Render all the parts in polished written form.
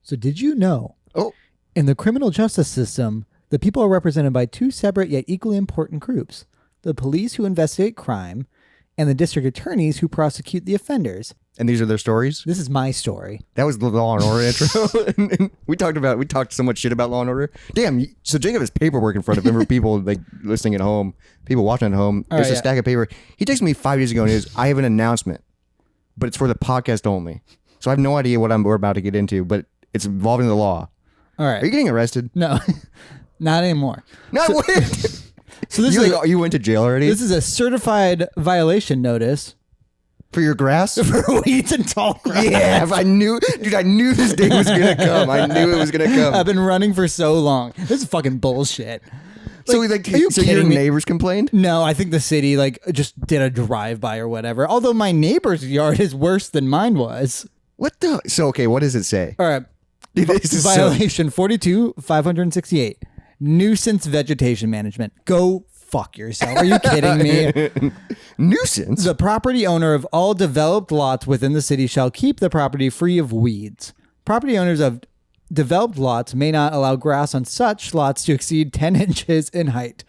So did you know? Oh. In the criminal justice system, the people are represented by two separate yet equally important groups. The police who investigate crime and the district attorneys who prosecute the offenders. And these are their stories? This is my story. That was the Law and Order intro. And we talked so much shit about Law and Order. Damn, so Jacob has paperwork in front of him for people like listening at home, people watching at home. There's a stack of paper. He texted me 5 days ago and he goes, I have an announcement, but it's for the podcast only. So I have no idea what we're about to get into, but it's involving the law. All right. Are you getting arrested? No, not anymore. No, So this you went to jail already? This is a certified violation notice. For your grass? For weeds and tall grass. Yeah, if I knew this day was going to come. I knew it was going to come. I've been running for so long. This is fucking bullshit. So your neighbors complained? No, I think the city just did a drive-by or whatever. Although my neighbor's yard is worse than mine was. What the? So, okay, what does it say? All right. This is Violation 42-568. Nuisance vegetation management. Go fuck yourself. Are you kidding me? Nuisance? The property owner of all developed lots within the city shall keep the property free of weeds. Property owners of developed lots may not allow grass on such lots to exceed 10 inches in height.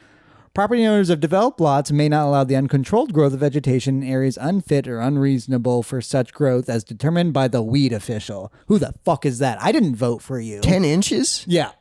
Property owners of developed lots may not allow the uncontrolled growth of vegetation in areas unfit or unreasonable for such growth as determined by the weed official. Who the fuck is that? I didn't vote for you. 10 inches? Yeah.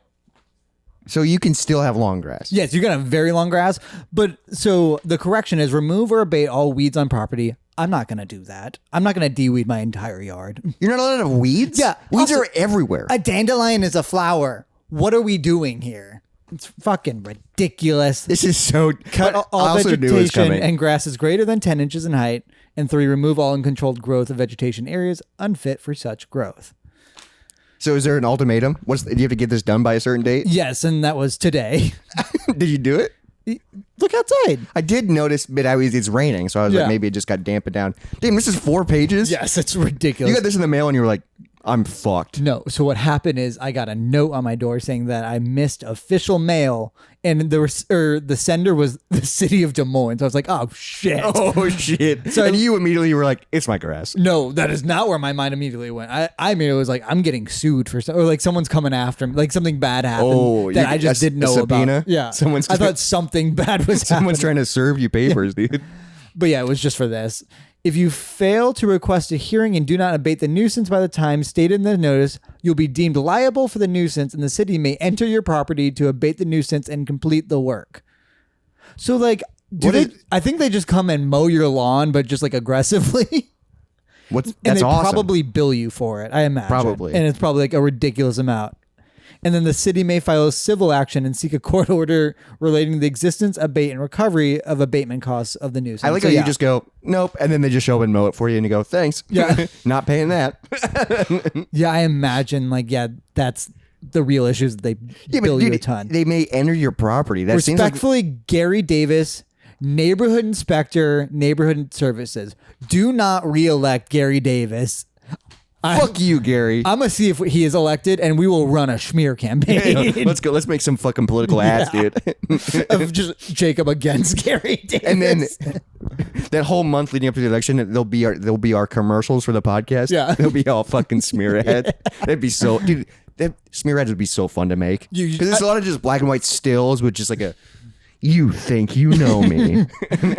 So you can still have long grass? Yes, you're going to have very long grass. But so the correction is remove or abate all weeds on property. I'm not going to do that. I'm not going to de-weed my entire yard. You're not allowed to have weeds? Yeah. Weeds Also, are everywhere. A dandelion is a flower. What are we doing here? It's fucking ridiculous. This is so... Cut all vegetation and grasses greater than 10 inches in height. And 3, remove all uncontrolled growth of vegetation areas unfit for such growth. So is there an ultimatum? Do you have to get this done by a certain date? Yes, and that was today. Did you do it? Look outside. I did notice, but it's raining, so I was like, maybe it just got dampened down. Damn, this is 4 pages? Yes, it's ridiculous. You got this in the mail and you were like, I'm fucked. No, so what happened is I got a note on my door saying that I missed official mail, and the sender was the city of Des Moines. So I was like, oh shit. Oh shit. So and you immediately were like, it's my grass. No, that is not where my mind immediately went. I immediately was like, I'm getting sued for or like someone's coming after me, like something bad happened that I just didn't know about. Yeah, I thought something bad was someone's happening. trying to serve you papers, dude. But yeah, it was just for this. If you fail to request a hearing and do not abate the nuisance by the time stated in the notice, you'll be deemed liable for the nuisance, and the city may enter your property to abate the nuisance and complete the work. So, like, I think they just come and mow your lawn, but just like aggressively. That's they awesome. probably bill you for it, I imagine. Probably. And it's probably like a ridiculous amount. And then the city may file a civil action and seek a court order relating to the existence, abate, and recovery of abatement costs of the nuisance. I like how you just go, nope, and then they just show up and mow it for you, and you go, thanks. Yeah. Not paying that. Yeah, I imagine, that's the real issues that they bill you a ton. They may enter your property. That Respectfully, Gary Davis, Neighborhood Inspector, Neighborhood Services. Do not re-elect Gary Davis. Fuck you, Gary. I'm going to see if he is elected, and we will run a smear campaign. Yeah, let's go. Let's make some fucking political ads, dude. Of just Jacob against Gary Davis. And then that whole month leading up to the election, there'll be our commercials for the podcast. Yeah. They'll be all fucking smear ads. That'd be so... Dude, that smear ads would be so fun to make. Because there's a lot of just black and white stills with just like a... You think you know me.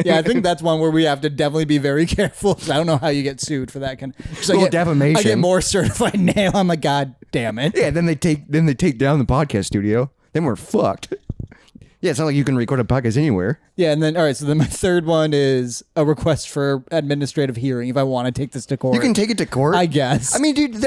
Yeah, I think that's one where we have to definitely be very careful. I don't know how you get sued for that kind of defamation. I get more certified nail. I'm like, God damn it. Yeah, then they take down the podcast studio. Then we're fucked. Yeah, it's not like you can record a podcast anywhere. Yeah, and then all right, so then my third one is a request for administrative hearing if I want to take this to court. You can take it to court? I guess. I mean, dude,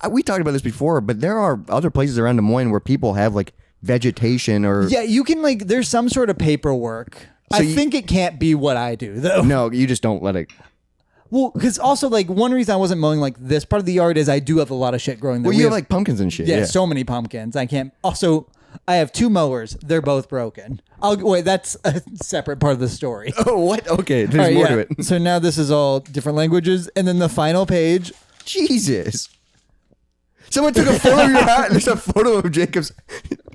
we talked about this before, but there are other places around Des Moines where people have like vegetation or... Yeah, you can there's some sort of paperwork. So I think it can't be what I do, though. No, you just don't let it... Well, because also, one reason I wasn't mowing, this part of the yard is I do have a lot of shit growing there. Well, you have, pumpkins and shit. Yeah, so many pumpkins. I can't... Also, I have 2 mowers. They're both broken. Wait, that's a separate part of the story. Oh, what? Okay, there's more to it. So now this is all different languages. And then the final page... Jesus. Someone took a photo of your hat. There's a photo of Jacob's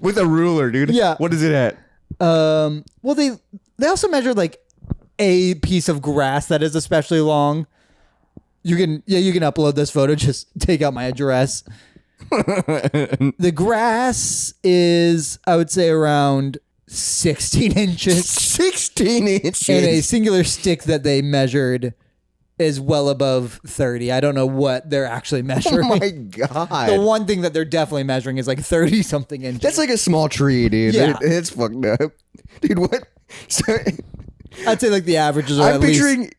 with a ruler, dude. Yeah. What is it at? Well, they also measured a piece of grass that is especially long. You can upload this photo. Just take out my address. The grass is, I would say, around 16 inches. 16 inches. And a singular stick that they measured is well above 30. I don't know what they're actually measuring. Oh my God. The one thing that they're definitely measuring is like 30 something inches. That's like a small tree, dude. Yeah. It's fucked up. Dude, what? So, I'd say like the averages are I'm at least... picturing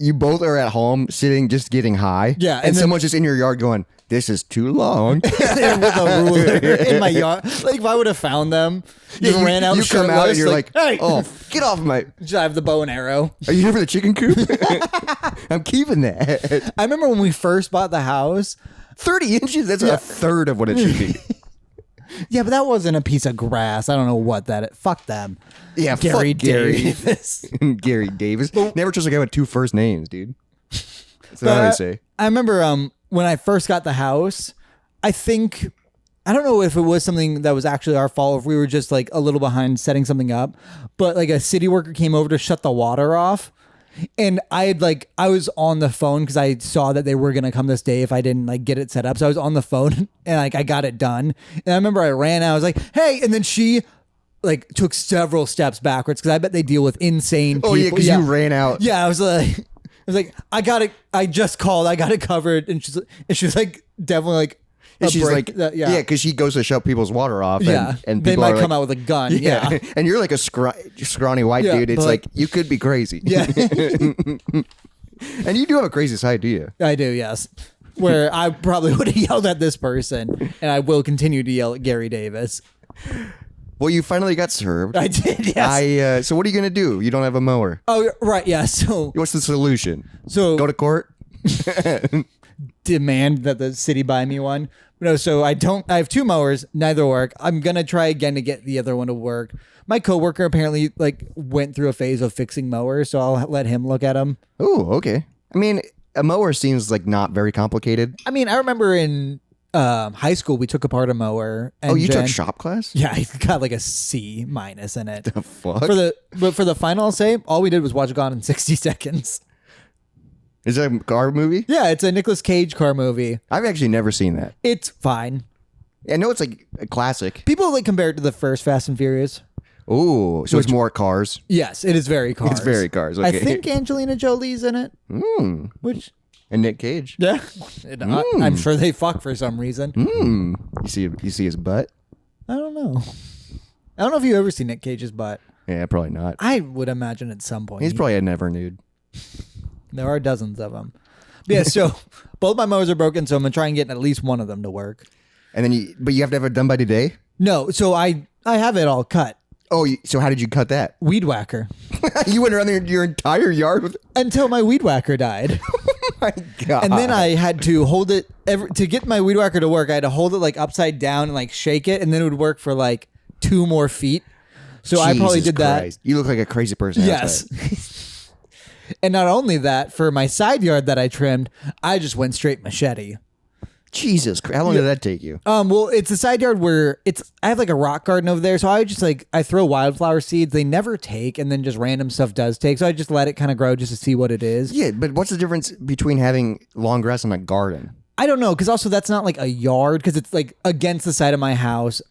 you both are at home sitting, just getting high. Yeah. And then, someone's just in your yard going, this is too long. with a ruler in my yard. Like if I would have found them, Yeah, ran out you come out and you're like, hey, oh, get off my... just have the bow and arrow. Are you here for the chicken coop? I'm keeping that. I remember when we first bought the house. 30 inches? That's a third of what it should be. Yeah, but that wasn't a piece of grass. I don't know what that is. Fuck them. Yeah, Gary fuck Gary. Davis. Gary Davis. Never trust a guy with two first names, dude. That's what I would say. I remember when I first got the house, I don't know if it was something that was actually our fault, or if we were just like a little behind setting something up, but like a city worker came over to shut the water off. And I was on the phone because I saw that they were going to come this day if I didn't like get it set up. So I was on the phone and like I got it done. And I remember I ran out. I was like, hey. And then she like took several steps backwards because I bet they deal with insane people. Oh, yeah, because you ran out. Yeah, I was like, I got it. I just called. I got it covered. And she was like, definitely like, And she's like, yeah, because she goes to shut people's water off. And they people might are come like, out with a gun. Yeah. And you're like a scrawny white Yeah, dude. It's but like, you could be crazy. Yeah. And you do have a crazy side, do you? I do, yes. Where I probably would have yelled at this person, and I will continue to yell at Gary Davis. Well, you finally got served. I did, yes. So what are you going to do? You don't have a mower. Oh, right, yeah. So What's the solution? So go to court? demand that the city buy me one. No, so I have two mowers, neither work. I'm going to try again to get the other one to work. My coworker apparently like went through a phase of fixing mowers, so I'll let him look at them. Oh, okay. I mean, a mower seems like not very complicated. I mean, I remember in high school we took apart a mower. Oh, you took shop class? Yeah, I got like a C- in it. The fuck? But for the final, I'll say all we did was watch Gone in 60 Seconds. Is that a car movie? Yeah, it's a Nicolas Cage car movie. I've actually never seen that. It's fine. I know it's like a classic. People like compare it to the first Fast and Furious. Oh, so it's more cars. Yes, it is very cars. It's very cars. Okay. I think Angelina Jolie's in it. Which and Nick Cage. yeah, I'm sure they fuck for some reason. You see his butt? I don't know. I don't know if you ever see Nick Cage's butt. Yeah, probably not. I would imagine at some point. He's probably a never nude. There are dozens of them. But yeah, so both my mowers are broken, so I'm gonna try and get at least one of them to work. And then but you have to have it done by today? No, so I have it all cut. Oh, so how did you cut that? Weed whacker. You went around your entire yard with... Until my weed whacker died. Oh my God. And then I had to hold it to get my weed whacker to work. I had to hold it like upside down and like shake it, and then it would work for like 2 more feet. So I probably did Christ. That. You look like a crazy person. Yes. And not only that, for my side yard that I trimmed, I just went straight machete. Jesus Christ. How long did that take you? Well, it's a side yard where I have like a rock garden over there. So I just I throw wildflower seeds. They never take, and then just random stuff does take. So I just let it kind of grow just to see what it is. Yeah, but what's the difference between having long grass and a garden? I don't know. Cause also that's not like a yard. Cause it's like against the side of my house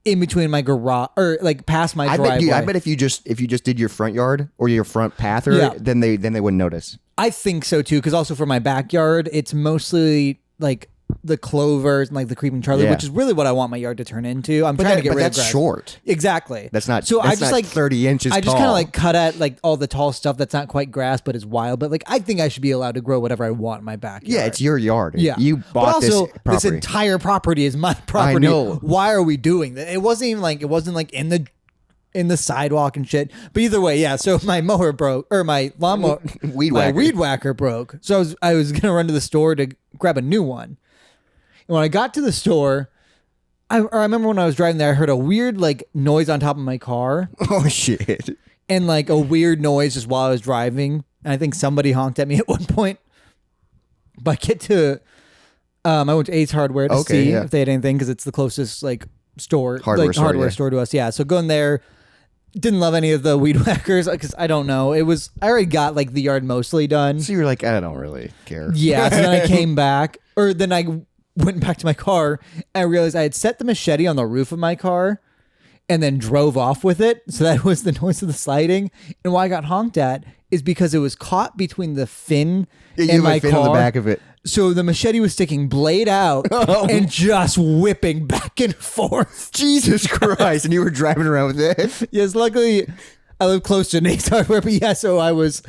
in between my garage or like past my driveway. I bet if you just did your front yard or your front pather, then they wouldn't notice. I think so too. Cause also for my backyard, it's mostly like the clovers and like the creeping Charlie, which is really what I want my yard to turn into. I'm trying to get rid of grass. That's short. Exactly. That's not. So that's I just not 30 inches. I just kind of like cut at like all the tall stuff that's not quite grass, but is wild. But like I think I should be allowed to grow whatever I want in my backyard. Yeah, it's your yard. Yeah, you bought but also, this property. This entire property is my property. I know. Why are we doing that? It wasn't even like in the sidewalk and shit. But either way, yeah. So my mower broke, or my lawnmower, weed whacker broke. So I was gonna run to the store to grab a new one. And when I got to the store, I remember when I was driving there, I heard a weird like noise on top of my car. Oh shit! And like a weird noise just while I was driving. And I think somebody honked at me at one point. But I get to, I went to Ace Hardware to see if they had anything because it's the closest like store, hardware store to us. Yeah. So going there, didn't love any of the weed whackers because I don't know. I already got like the yard mostly done. So you were like, I don't really care. Yeah. So then I came back, or then I went back to my car and I realized I had set the machete on the roof of my car and then drove off with it. So that was the noise of the sliding. And why I got honked at is because it was caught between the fin and my car. On the back of it. So the machete was sticking blade out and just whipping back and forth. Jesus Christ. And you were driving around with it? Yes, luckily I live close to Nate's Hardware, but yeah, so I was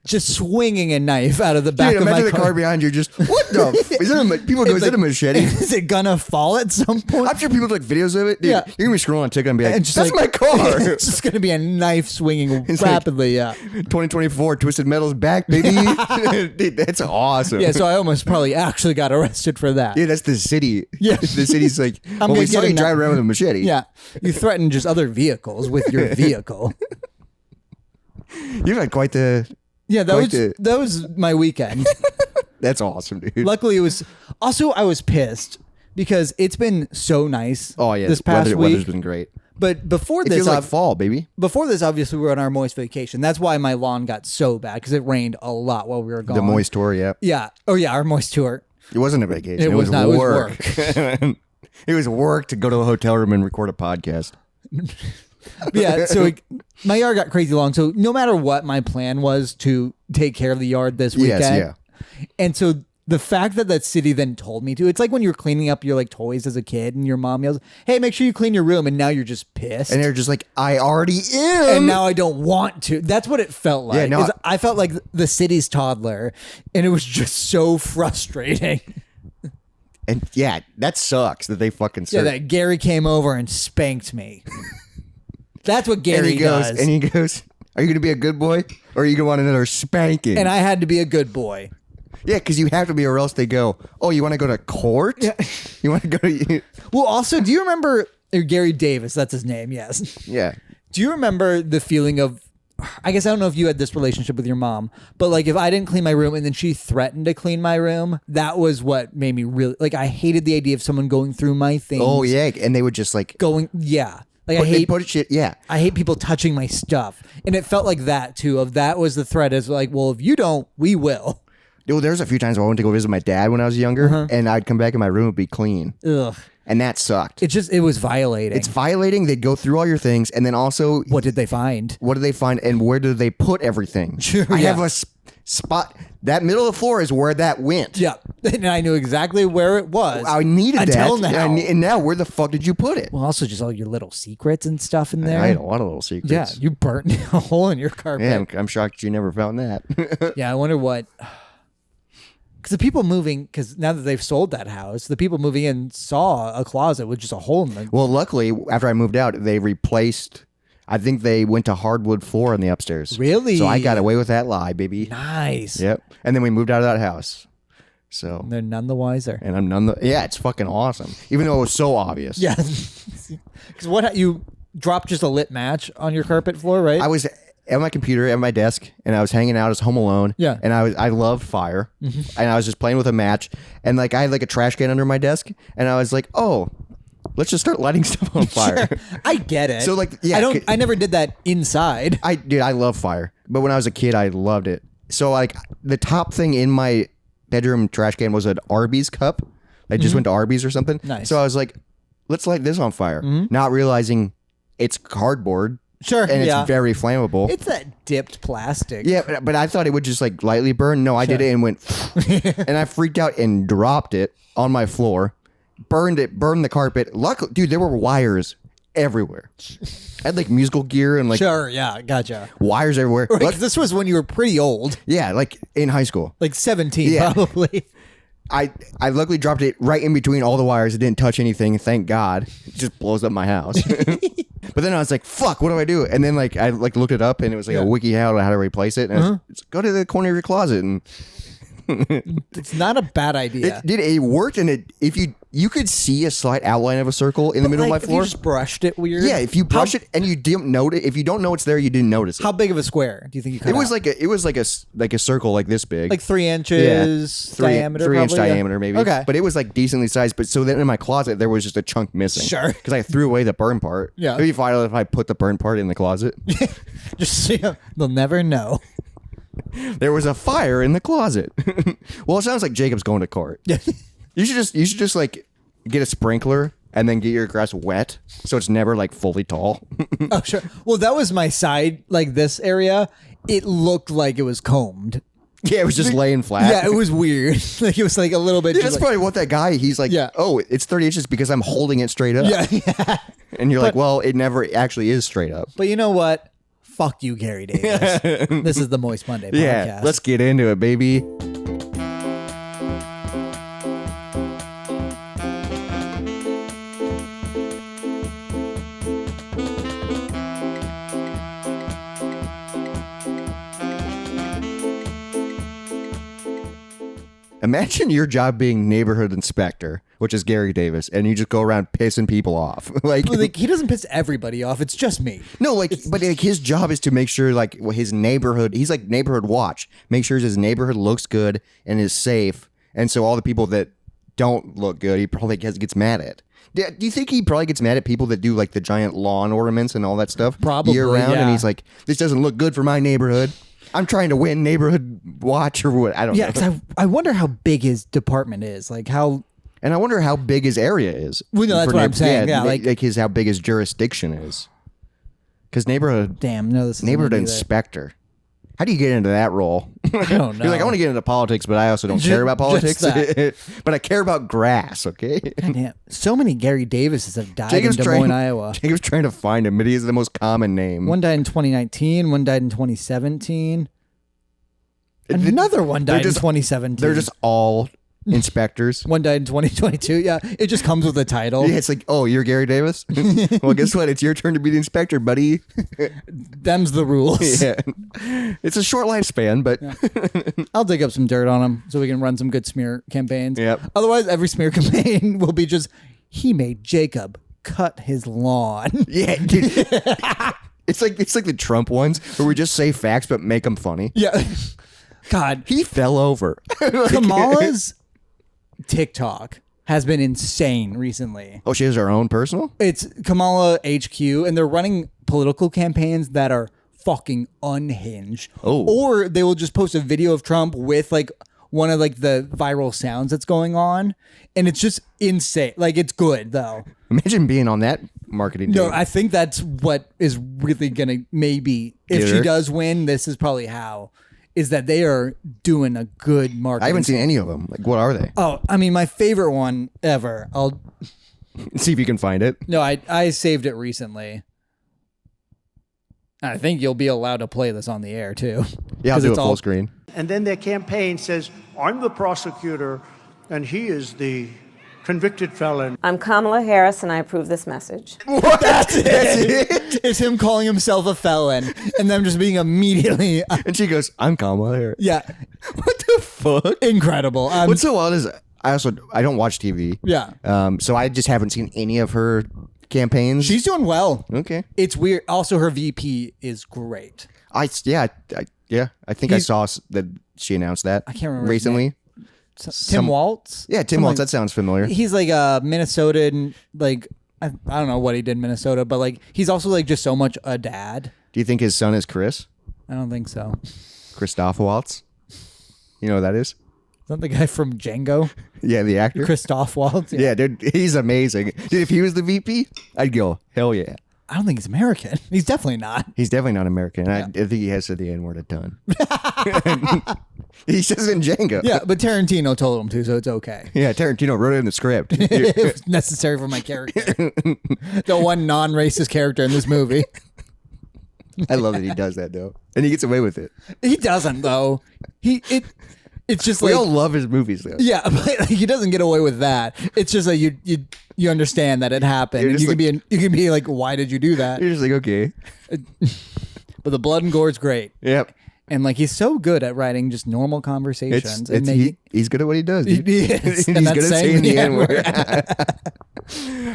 just swinging a knife out of the back of my car. Imagine the car behind you just, what the? People go, is it a machete? Is it gonna fall at some point? I'm sure people take videos of it. Dude, Yeah. You're going to be scrolling on TikTok and be like, And just that's my car. It's just gonna be a knife swinging It's rapidly, like 2024, Twisted Metal's back, baby. Dude, that's awesome. yeah. So I almost probably actually got arrested for that. Yeah, that's the city. Yeah. The city's like, I'm we gonna saw get you a drive around with a machete. Yeah, you threaten just other vehicles with your vehicle. You've had quite the... Yeah, that was my weekend. That's awesome, dude. Luckily, it was... Also, I was pissed because it's been so nice this past week. Weather's been great. But before It this... feels like fall, baby. Before this, obviously, we were on our moist vacation. That's why my lawn got so bad, because it rained a lot while we were gone. The moist tour, yeah. Yeah. Oh, yeah, our moist tour. It wasn't a vacation. It was not, work. It was work to go to a hotel room and record a podcast. Yeah, so my yard got crazy long. So no matter what, my plan was to take care of the yard this weekend. Yes, yeah. And so the fact that city then told me to, it's like when you're cleaning up your like toys as a kid and your mom yells, hey, make sure you clean your room. And now you're just pissed. And they're just like, I already am. And now I don't want to. That's what it felt like. Yeah, no, I felt like the city's toddler, and it was just so frustrating. And yeah, that sucks that they fucking Yeah, that Gary came over and spanked me. That's what Gary does. And he goes, are you going to be a good boy? Or are you going to want another spanking? And I had to be a good boy. Yeah, because you have to be, or else they go, oh, you want to go to court? Yeah. You want to go to... Well, also, do you remember Gary Davis? That's his name, yes. Yeah. Do you remember the feeling of, I guess I don't know if you had this relationship with your mom, but like if I didn't clean my room and then she threatened to clean my room, that was what made me really, like I hated the idea of someone going through my things. Oh, yeah. And they would just like... Yeah. Like I hate people touching my stuff. And it felt like that too, that was the threat, is like, well, if you don't, we will. Dude, there was a few times where I went to go visit my dad when I was younger, and I'd come back and my room would be clean. Ugh. And that sucked. It was violating. It's violating. They'd go through all your things, and then also... What did they find? What did they find, and where did they put everything? Sure, I yeah. have a spot... That middle of the floor is where that went. Yeah. And I knew exactly where it was. I needed until that. now. And now, where the fuck did you put it? Well, also just all your little secrets and stuff in there. I had a lot of little secrets. Yeah, you burnt a hole in your carpet. Yeah, I'm shocked you never found that. Yeah, I wonder what... Because the people moving, because now that they've sold that house, the people moving in saw a closet with just a hole in the... Well, luckily, after I moved out, they replaced... I think they went to hardwood floor in the upstairs. Really? So I got away with that lie, baby. Nice. Yep. And then we moved out of that house. So... They're none the wiser. And I'm none the... Yeah, it's fucking awesome. Even though it was so obvious. Yeah. Because you dropped just a lit match on your carpet floor, right? I was at my computer at my desk, and I was hanging out as home alone. Yeah. And I loved fire, and I was just playing with a match, and like I had like a trash can under my desk, and I was like, oh, let's just start lighting stuff on fire. Sure. I get it. So like, yeah, I never did that inside. I love fire, but when I was a kid, I loved it. So like the top thing in my bedroom trash can was an Arby's cup. I just went to Arby's or something. Nice. So I was like, let's light this on fire, not realizing it's cardboard. Sure. And yeah. it's very flammable. It's that dipped plastic. Yeah, but I thought it would just like lightly burn. No, I did it and went, and I freaked out and dropped it on my floor, burned the carpet. Luckily, dude, there were wires everywhere. I had like musical gear and like Sure, yeah, gotcha. wires everywhere. Right, 'cause this was when you were pretty old, Yeah, like in high school. like 17 Yeah. probably. I luckily dropped it right in between all the wires. It didn't touch anything. Thank God. It just blows up my house. But then I was like, fuck, what do I do? And then like I like looked it up and it was like a wiki how to replace it. And it's go to the corner of your closet and It's not a bad idea. it worked, and if you could see a slight outline of a circle in the middle of my If floor. you just brushed it weird. Yeah, if you brush it and you didn't notice, if you don't know it's there, you didn't notice it. How big of a square do you think you cut It was out? like a circle like this big, Like 3 inches diameter, 3 inch probably, yeah. diameter maybe. Okay. But it was like decently sized. But so then in my closet there was just a chunk missing. Sure. Because I threw away the burn part. Yeah. It'd be fine if I put the burn part in the closet. Just so they'll never know. There was a fire in the closet. Well, it sounds like Jacob's going to court. Yeah. You should just like get a sprinkler and then get your grass wet so it's never like fully tall. Oh, sure. Well, that was my side, like this area. It looked like it was combed. Yeah, it was just laying flat. Yeah, it was weird. Like it was like a little bit. Yeah, that's probably what that guy, he's like, oh, it's 30 inches because I'm holding it straight up. Yeah. And you're like, well, it never actually is straight up. But you know what? Fuck you, Gary Davis. This is the Moist Monday podcast. Yeah, let's get into it, baby. Imagine your job being neighborhood inspector, which is Gary Davis, and you just go around pissing people off. like he doesn't piss everybody off. It's just me. No, but like his job is to make sure like his neighborhood. He's like neighborhood watch. Make sure his neighborhood looks good and is safe. And so all the people that don't look good, he probably gets mad at. Do you think he probably gets mad at people that do like the giant lawn ornaments and all that stuff probably year round? Yeah. And he's like, this doesn't look good for my neighborhood. I'm trying to win neighborhood watch or what? I don't know. Yeah, because I wonder how big his department is. Like how... And I wonder how big his area is. Well, no, that's what I'm saying. Yeah, like how big his jurisdiction is. Because neighborhood inspector. How do you get into that role? I don't know. You're like, I want to get into politics, but I also don't care about politics. But I care about grass. Okay. Damn. So many Gary Davises have died in Des Moines, Iowa. Jacob's trying to find him, but he is the most common name. One died in 2019. One died in 2017. Another one died in 2017. They're just all inspectors. One died in 2022. Yeah, it just comes with a title. Yeah, it's like, oh, you're Gary Davis? Well, guess what? It's your turn to be the inspector, buddy. Them's the rules. Yeah. It's a short lifespan, but... Yeah. I'll dig up some dirt on him so we can run some good smear campaigns. Yep. Otherwise, every smear campaign will be just, he made Jacob cut his lawn. Yeah, dude. It's like the Trump ones where we just say facts but make them funny. Yeah. God. He fell over. Kamala's TikTok has been insane recently. Oh, she has her own personal? It's Kamala HQ, and they're running political campaigns that are fucking unhinged. Oh. Or they will just post a video of Trump with like one of like the viral sounds that's going on, and it's just insane. Like, it's good though. Imagine being on that marketing team. No, I think that's what is really gonna maybe, if she does win, this is probably how. Is that they are doing a good marketing. I haven't seen any of them. Like, what are they? Oh, I mean, my favorite one ever. I'll see if you can find it. No, I saved it recently. I think you'll be allowed to play this on the air too. Yeah, I'll do it full screen. And then their campaign says, I'm the prosecutor and he is the convicted felon. I'm Kamala Harris, and I approve this message. What? That's it. It's him calling himself a felon, and them just being immediately. And she goes, "I'm Kamala Harris." Yeah. What the fuck? Incredible. What's so wild is I don't watch TV. Yeah. So I just haven't seen any of her campaigns. She's doing well. Okay. It's weird. Also, her VP is great. I think I saw that she announced that. I can't remember recently. Tim Waltz? Yeah, Tim Waltz. That sounds familiar. He's like Minnesotan, like, I don't know what he did in Minnesota, but like, he's also like just so much a dad. Do you think his son is Chris? I don't think so. Christoph Waltz? You know who that is? Is that the guy from Django? Yeah, the actor. Christoph Waltz? Yeah, dude, he's amazing. Dude, if he was the VP, I'd go, hell yeah. I don't think he's American. He's definitely not. He's definitely not American. Yeah. I think he has said the N-word a ton. He says in Django. Yeah, but Tarantino told him to, so it's okay. Yeah, Tarantino wrote it in the script. It was necessary for my character. The one non-racist character in this movie. I love that he does that, though. And he gets away with it. He doesn't, though. It's just we like... all love his movies, though. Yeah, but like, he doesn't get away with that. It's just like you understand that it happened. And you can be like, why did you do that? You're just like, okay. But the blood and gore is great. Yep. And like, he's so good at writing just normal conversations. He's good at what he does. He is. And he's good at saying the N-word.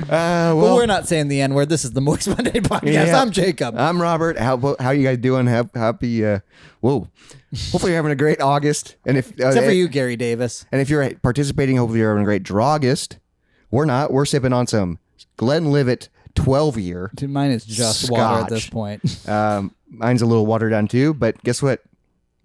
But we're not saying the N-word. This is the Moist Monday podcast. Yeah. I'm Jacob. I'm Robert. How you guys doing? Happy whoa. Hopefully you're having a great August. And if except for you, Gary Davis. And if you're participating, hopefully you're having a great Drygust. We're not. We're sipping on some Glenlivet 12-year. Dude, mine is just Scotch. Water at this point. Mine's a little watered down too, but guess what?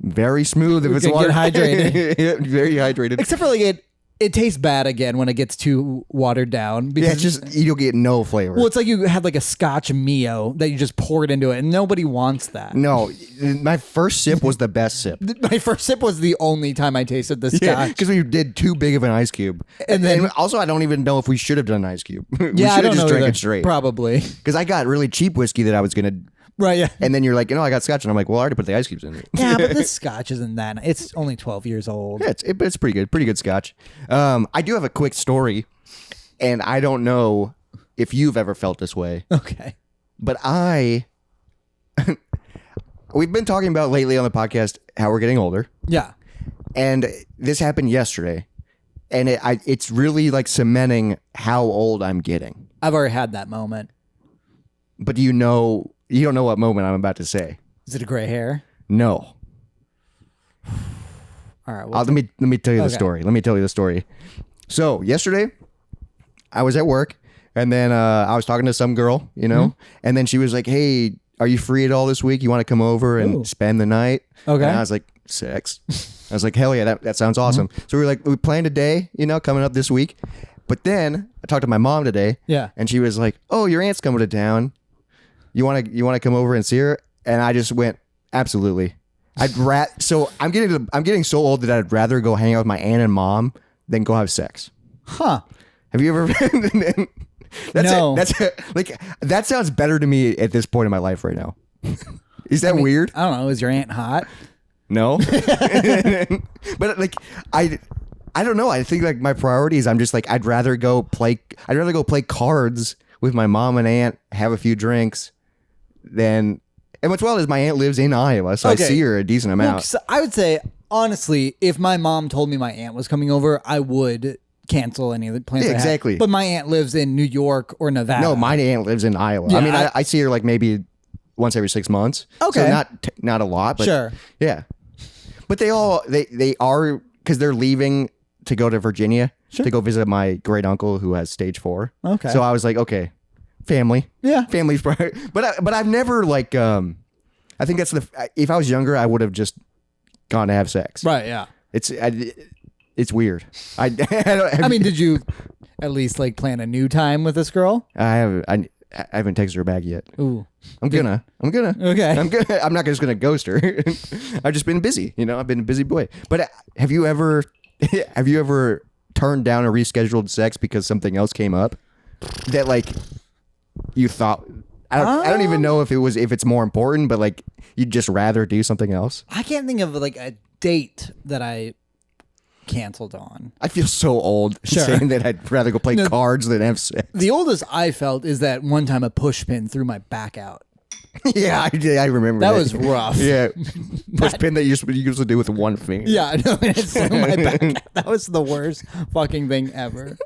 Very smooth if it's water. Get hydrated. Very hydrated. Except for like it tastes bad again when it gets too watered down. Because it's just, you'll get no flavor. Well, it's like you had like a Scotch Mio that you just poured into it, and nobody wants that. No, my first sip was the best sip. My first sip was the only time I tasted the Scotch. Because we did too big of an ice cube. And then also, I don't even know if we should have done an ice cube. We yeah, I should have don't just know drank either. it straight. Probably. Because I got really cheap whiskey that I was going to... Right, yeah. And then you're like, I got Scotch. And I'm like, well, I already put the ice cubes in it. Yeah, but this Scotch isn't that. It's only 12 years old. Yeah, but it's pretty good. Pretty good Scotch. I do have a quick story, and I don't know if you've ever felt this way. Okay. But we've been talking about lately on the podcast how we're getting older. Yeah. And this happened yesterday. And it's really like cementing how old I'm getting. I've already had that moment. But you don't know what moment I'm about to say. Is it a gray hair? No. All right. Well, Let me tell you the story. Let me tell you the story. So yesterday, I was at work, and then I was talking to some girl, and then she was like, "Hey, are you free at all this week? You want to come over and spend the night?" Okay. And I was like, "Sex." I was like, "Hell yeah, that sounds awesome." So we planned a day, coming up this week. But then I talked to my mom today. Yeah. And she was like, "Oh, your aunt's coming to town. You want to come over and see her?" And I just went, "Absolutely." So I'm getting so old that I'd rather go hang out with my aunt and mom than go have sex. Huh. Have you ever been? No. That sounds better to me at this point in my life right now. Is that weird? I don't know. Is your aunt hot? No. But I don't know. I think like my priorities, I'm just like, I'd rather go play cards with my mom and aunt, have a few drinks than. And what's wild is my aunt lives in Iowa, so I see her a decent amount. Well, so I would say, honestly, if my mom told me my aunt was coming over, I would cancel any of the plans. Yeah, I had. exactly. But my aunt lives in New York or Nevada. No, my aunt lives in Iowa. Yeah, I mean, I see her like maybe once every 6 months. Okay. So not a lot, but Sure. Yeah. But they are, because they're leaving to go to Virginia to go visit my great uncle who has stage 4. Okay. So I was like, okay, family. Yeah. Family's prior. But I've never like, I think that's if I was younger, I would have just gone to have sex. Right, yeah. It's weird. I mean, did you at least like plan a new time with this girl? I haven't texted her back yet. Ooh. I'm gonna. Okay. I'm not just gonna ghost her. I've just been busy. I've been a busy boy. But have you ever turned down a rescheduled sex because something else came up that like you thought? I don't even know if it's more important, but like you'd just rather do something else. I can't think of like a date that I canceled on. I feel so old saying that I'd rather go play cards than have sex. The oldest I felt is that one time a push pin threw my back out. Yeah, I remember that. That was rough. Yeah. Push pin that you usually do with one finger. Yeah, I know. It threw my back out. That was the worst fucking thing ever.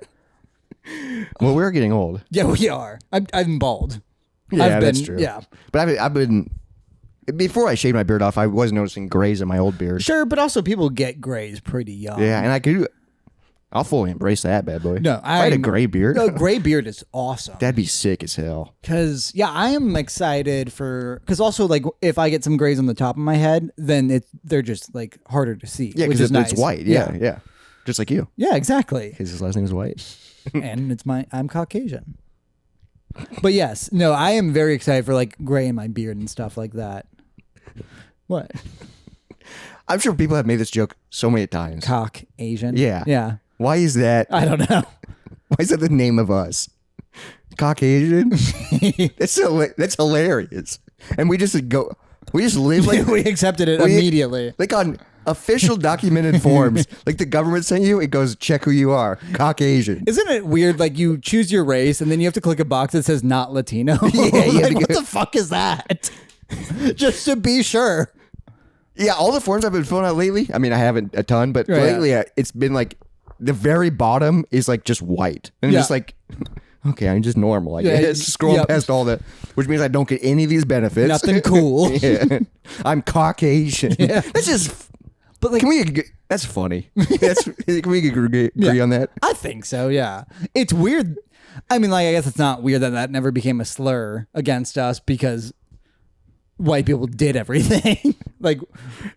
Well, we're getting old. Yeah, we are. I'm bald. Yeah, that's true. Yeah. But I've been... Before I shaved my beard off, I was noticing grays in my old beard. Sure, but also people get grays pretty young. Yeah, and I'll fully embrace that bad boy. No, if I had a gray beard. No, gray beard is awesome. That'd be sick as hell. Because, yeah, I am excited because also, like, if I get some grays on the top of my head, then they're just, like, harder to see. Yeah, because it's white. Yeah. Just like you. Yeah, exactly. His last name is White. And I'm Caucasian. But yes, no, I am very excited for, like, gray in my beard and stuff like that. What? I'm sure people have made this joke so many times. Caucasian? Yeah. Yeah. Why is that? I don't know. Why is that the name of us? Caucasian? That's hilarious. And we just live like... we accepted it immediately. Like on official documented forms, like the government sent you, it goes, check who you are. Caucasian. Isn't it weird? Like you choose your race and then you have to click a box that says not Latino. Yeah, like, what the fuck is that? Just to be sure. Yeah, all the forms I've been filling out lately, I mean, I haven't a ton, but lately it's been like the very bottom is like just white. And just like, okay, I'm just normal. I guess. Scroll past all that, which means I don't get any of these benefits. Nothing cool. Yeah. I'm Caucasian. Yeah. That's just... But like, that's funny. Can we agree on that? I think so. Yeah, it's weird. I mean, like, I guess it's not weird that never became a slur against us because white people did everything. Like,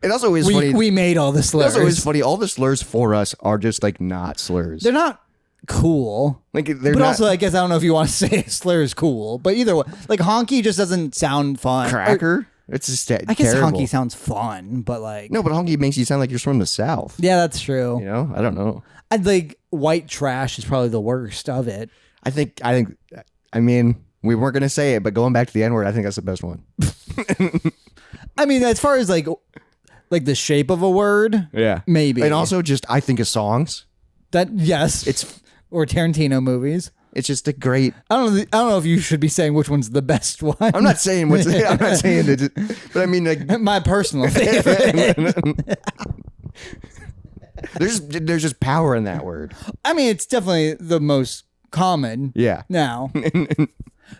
it also is funny. We made all the slurs. It also is funny. All the slurs for us are just like not slurs. They're not cool. Like, but also, I guess I don't know if you want to say a slur is cool. But either way, like honky just doesn't sound fun. Cracker. It's just I guess terrible. honky sounds fun, but like no, but honky makes you sound like you're from the South. Yeah, that's true. You know, I don't know. I'd like white trash is probably the worst of it. I mean, we weren't gonna say it, but going back to the N-word, I think that's the best one. I mean, as far as like the shape of a word, Yeah, maybe. And also, just I think of songs. That yes, or Tarantino movies. It's just a great. I don't know if you should be saying which one's the best one. I'm not saying what's. I'm not saying that, but I mean like my personal favorite. There's just power in that word. I mean, it's definitely the most common. Yeah. Now,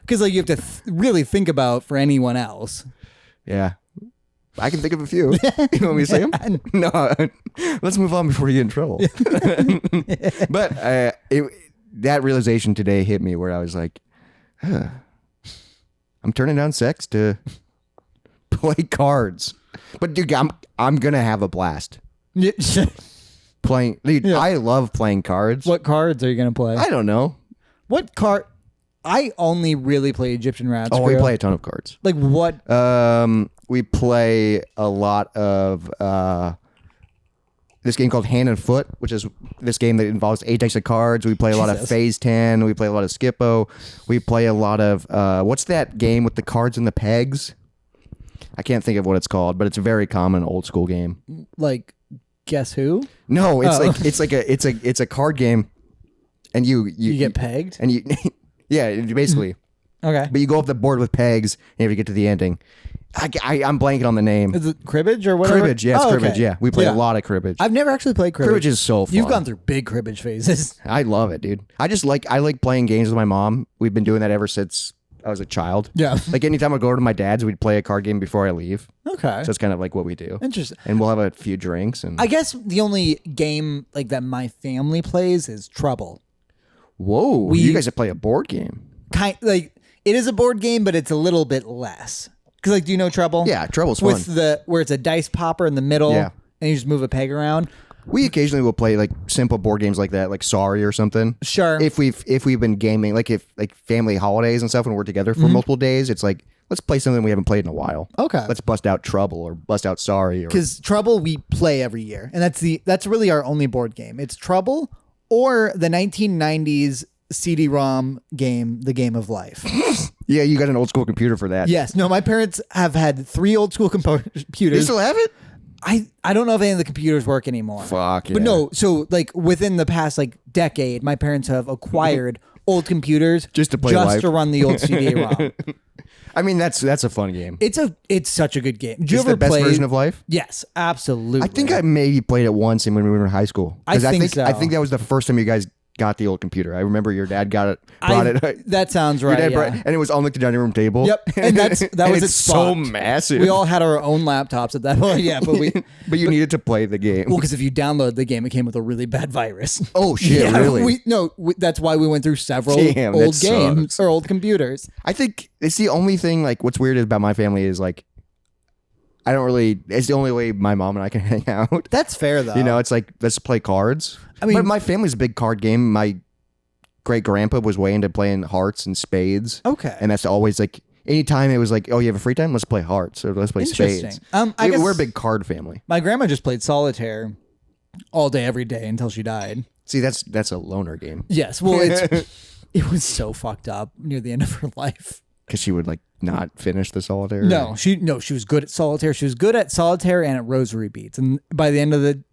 because like you have to really think about for anyone else. Yeah. I can think of a few. You want me to say them? No. Let's move on before you get in trouble. But that realization today hit me where I was like, I'm turning down sex to play cards. But dude, I'm gonna have a blast playing. Dude, Yeah. I love playing cards. What cards are you gonna play? I don't know. What card? I only really play Egyptian Rats. Oh, we play a ton of cards. Like what? We play a lot of this game called Hand and Foot, which is this game that involves 8 decks of cards. We play a lot of Phase 10. We play a lot of Skippo. We play a lot of what's that game with the cards and the pegs? I can't think of what it's called, but it's a very common old school game. Like, guess who? No, it's a card game, and you get pegged, and you yeah, basically. Okay, but you go up the board with pegs, and you have to get to the ending. I'm blanking on the name. Is it cribbage or whatever? Cribbage, yeah, it's cribbage. Okay. Yeah, we play a lot of cribbage. I've never actually played cribbage. Cribbage is so fun. You've gone through big cribbage phases. I love it, dude. I like playing games with my mom. We've been doing that ever since I was a child. Yeah. Like anytime I go over to my dad's, we'd play a card game before I leave. Okay. So it's kind of like what we do. Interesting. And we'll have a few drinks. And I guess the only game like that my family plays is Trouble. Whoa, you guys play a board game. Like it is a board game, but it's a little bit less. Because like, do you know Trouble? Yeah, Trouble's fun. With where it's a dice popper in the middle, Yeah. and you just move a peg around. We occasionally will play like simple board games like that, like Sorry or something. Sure. If we've been gaming, like if like family holidays and stuff when we're together for multiple days, it's like let's play something we haven't played in a while. Okay. Let's bust out Trouble or bust out Sorry. Because Trouble we play every year, and that's really our only board game. It's Trouble or the 1990s CD-ROM game, The Game of Life. Yeah, you got an old school computer for that. Yes. No, my parents have had 3 old school computers. They still have it? I don't know if any of the computers work anymore. Fuck yeah. But no, so like within the past like decade, my parents have acquired old computers just to play live. to run the old CD-ROM. I mean, that's a fun game. It's such a good game. Did you It's ever the best play version of Life? Yes, absolutely. I think I maybe played it once when we were in high school. 'Cause I think so. I think that was the first time you guys got the old computer. I remember your dad brought it. That sounds Your right. dad Yeah. and it was on like the dining room table. Yep, and that was it's its so spot. massive. We all had our own laptops at that point. Yeah, but you needed to play the game. well, because if you download the game, it came with a really bad virus. Oh shit! Yeah, really? That's why we went through several Damn, old that games sucks. or old computers. I think it's the only thing. Like, what's weird about my family is like, I don't really. It's the only way my mom and I can hang out. That's fair though. You know, it's like let's play cards. I mean- but my family's a big card game. My great grandpa was way into playing hearts and spades. Okay. And that's always like anytime it was like, oh, you have a free time, let's play hearts or let's play Interesting. spades. I guess We're a big card family. my grandma just played solitaire all day, every day until she died. See, that's a loner game Yes. Well, it was so fucked up near the end of her life. because she would like not finish the solitaire. No, she was good at solitaire. She was good at solitaire and at rosary beads. And by the end of her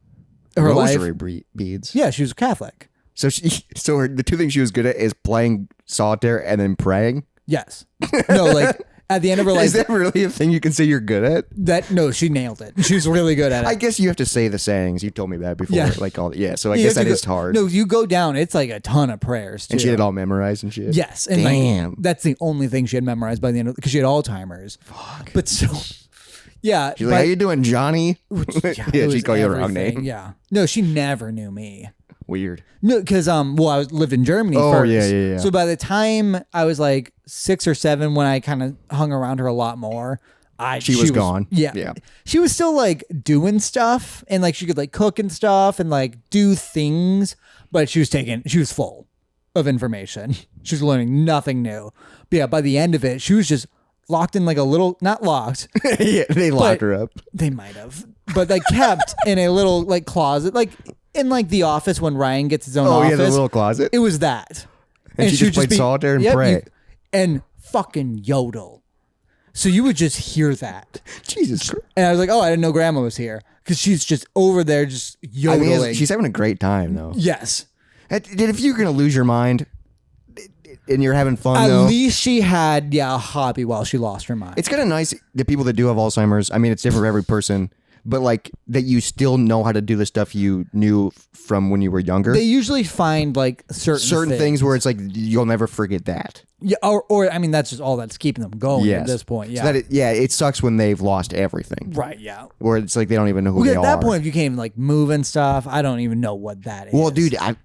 rosary life, beads. yeah, she was Catholic. So the two things she was good at is playing solitaire and then praying. Yes. No, like at the end of her life, Is that really a thing you can say you're good at? no, she nailed it. She was really good at it. I guess you have to say the sayings. You told me that before. Yeah. Like all so I You guess have that to is hard. No, you go down. It's like a ton of prayers too. And she had it all memorized and shit. Yes, and Damn. like, that's the only thing she had memorized by the end of because she had Alzheimer's. Fuck. But so, yeah. She's like, "How you doing, Johnny?" Yeah, She called you the wrong everything, name. Yeah. No, she never knew me. Weird. No, because I lived in Germany Oh, first. yeah. So by the time I was like 6 or 7, when I kind of hung around her a lot more, She was gone. Yeah. She was still like doing stuff and like she could like cook and stuff and like do things, but she was full of information. She was learning nothing new. But yeah, by the end of it, she was just locked in like a little, not locked. Yeah, they locked her up. They might have, but like kept in a little like closet, like in like the office when Ryan gets his own office. Oh yeah, the little closet. It was that. And she just played solitaire and pray. And fucking yodel. So you would just hear that. Jesus Christ. And I was like, oh, I didn't know grandma was here. Because she's just over there just yodeling. I mean, she's having a great time, though. Yes. If you're going to lose your mind and you're having fun, At least she had, a hobby while she lost her mind. It's kind of nice that people that do have Alzheimer's, I mean, it's different for every person, but like that you still know how to do the stuff you knew from when you were younger. They usually find like certain things where it's like, you'll never forget that. Yeah, or I mean, that's just all that's keeping them going at this point. Yeah, so it sucks when they've lost everything. Right. Yeah. Where it's like they don't even know who they are. At that point, if you can't even like move and stuff, I don't even know what that is. Well, dude, I'm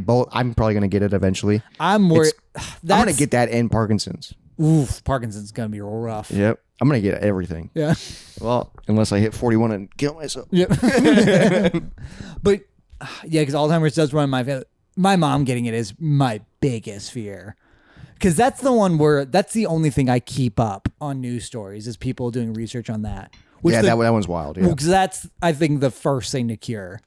probably gonna get it eventually. I'm worried. I'm gonna get that and Parkinson's. Oof, Parkinson's gonna be rough. Yep, I'm gonna get everything. Yeah. Well, unless I hit 41 and kill myself. Yep. But yeah, because Alzheimer's does run in my family. My mom getting it is my biggest fear. Because that's the one where that's the only thing I keep up on news stories is people doing research on that. That one's wild. Yeah, because that's I think the first thing to cure.